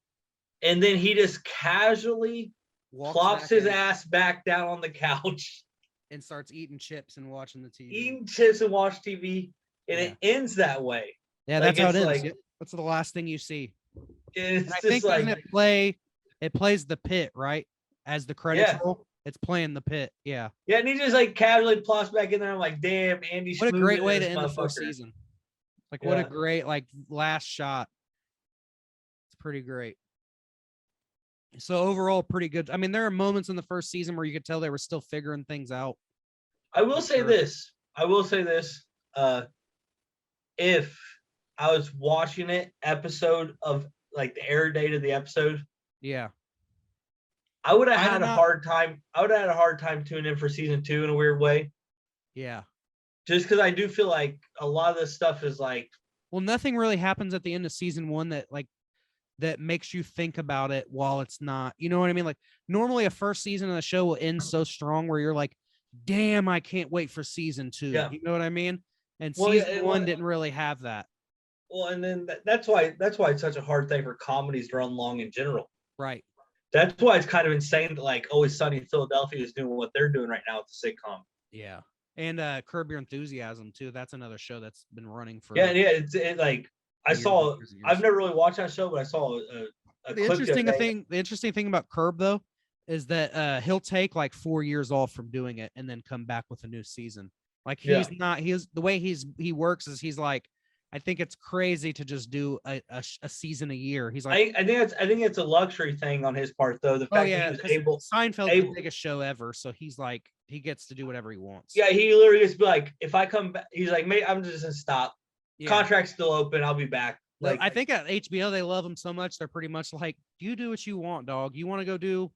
S2: And then he just casually plops his ass back down on the couch
S1: and starts eating chips and watching the TV.
S2: Eating chips and watch TV, and it ends that way.
S1: Yeah,
S2: like,
S1: that's how it ends.
S2: Like,
S1: that's the last thing you see.
S2: It's
S1: I think
S2: like,
S1: it plays the pit, right? As the credits roll, it's playing the pit. Yeah.
S2: Yeah, and he just like casually plops back in there. I'm like, damn, Andy.
S1: What a great way to end the first season. Like, what a great last shot. It's pretty great. So overall, pretty good. I mean, there are moments in the first season where you could tell they were still figuring things out.
S2: I will say this. If I was watching it episode of like the air date of the episode, I would have had a hard time. I would have had a hard time tuning in for season 2 in a weird way.
S1: Yeah.
S2: Just because I do feel like a lot of this stuff is like,
S1: well, nothing really happens at the end of season 1 that makes you think about it while it's not. You know what I mean? Like normally a first season of the show will end so strong where you're like, damn, I can't wait for season 2.
S2: Yeah.
S1: You know what I mean? And season 1 didn't really have that.
S2: Well, and then that's why it's such a hard thing for comedies to run long in general.
S1: Right.
S2: That's why it's kind of insane that like Always Sunny in Philadelphia is doing what they're doing right now with the sitcom.
S1: Yeah. And Curb Your Enthusiasm too. That's another show that's been running for.
S2: Yeah. It's like I've never really watched that show, but I saw a
S1: the interesting thing about Curb though is that he'll take like 4 years off from doing it and then come back with a new season. Like the way he works is he's like, I think it's crazy to just do a season a year. He's like,
S2: I think it's a luxury thing on his part though. The fact that he was
S1: Seinfeld's the biggest show ever, so he's like he gets to do whatever he wants.
S2: Yeah, he literally just be like, if I come back, he's like, mate, I'm just gonna stop. Yeah. Contract's still open. I'll be back.
S1: Like I think at HBO they love him so much they're pretty much like, you do what you want, dog. You want to go do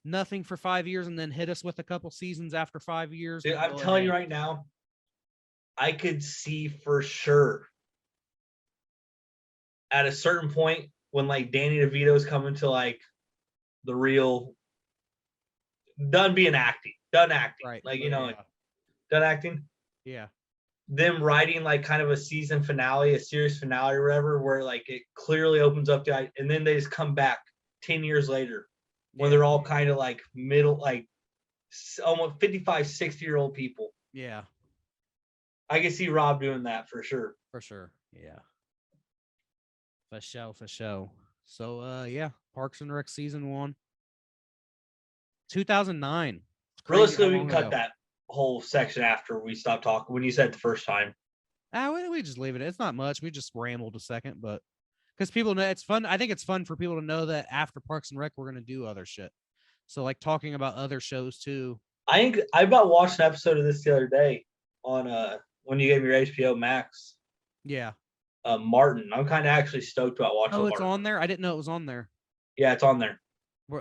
S1: nothing for 5 years and then hit us with a couple seasons after 5 years.
S2: Dude, I'm telling you right now, I could see for sure at a certain point when like Danny DeVito's coming to like the real done acting, right? Like done acting.
S1: Yeah.
S2: Them writing like kind of a season finale, a series finale, or whatever, where like it clearly opens up and then they just come back 10 years later when they're all kind of like middle, like almost 55, 60-year-old people.
S1: Yeah.
S2: I can see Rob doing that for sure.
S1: For sure. Yeah. For show. So Parks and Rec season 1. 2009.
S2: Realistically, we can cut that whole section after we stop talking when you said it the first time.
S1: We just leave it. It's not much. We just rambled a second, but because people know it's fun. I think it's fun for people to know that after Parks and Rec, we're gonna do other shit. So like talking about other shows too.
S2: I about watched an episode of this the other day on when you gave me your HBO Max.
S1: Yeah.
S2: Martin. I'm kind of actually stoked about watching.
S1: Oh, it's on there. I didn't know it was on there.
S2: Yeah, it's on there.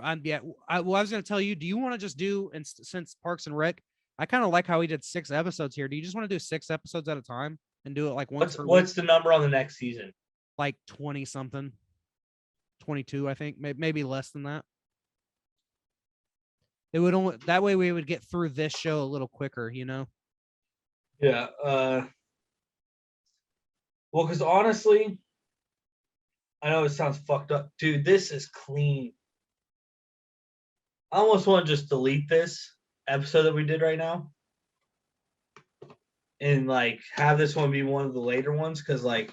S1: I was gonna tell you. Do you want to just do since Parks and Rec? I kind of like how we did 6 episodes here. Do you just want to do 6 episodes at a time and do it like once?
S2: What's the number on the next season?
S1: Like 20 something, 22, I think, maybe less than that. It would only that way we would get through this show a little quicker, you know?
S2: Yeah. Well, because honestly, I know it sounds fucked up, dude. This is clean. I almost want to just delete this episode that we did right now and like have this one be one of the later ones, because like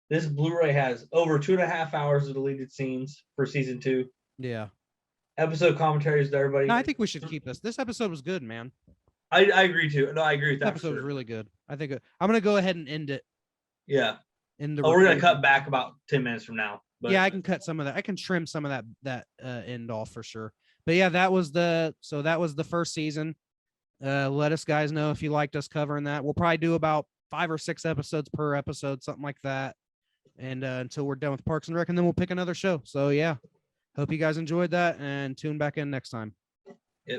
S2: this Blu-ray has over 2.5 hours of deleted scenes for season 2.
S1: Yeah.
S2: Episode commentaries to everybody.
S1: No, I think we should keep this. This episode was good, man.
S2: I agree too. No, I agree with that.
S1: This episode was really good. I think I'm gonna go ahead and end it.
S2: Yeah. We're gonna cut back about 10 minutes from now.
S1: But yeah, I can cut some of that. I can trim some of that end off for sure. But yeah, that was the first season. Let us guys know if you liked us covering that. We'll probably do about 5 or 6 episodes per episode, something like that. And until we're done with Parks and Rec, and then we'll pick another show. So yeah, hope you guys enjoyed that and tune back in next time.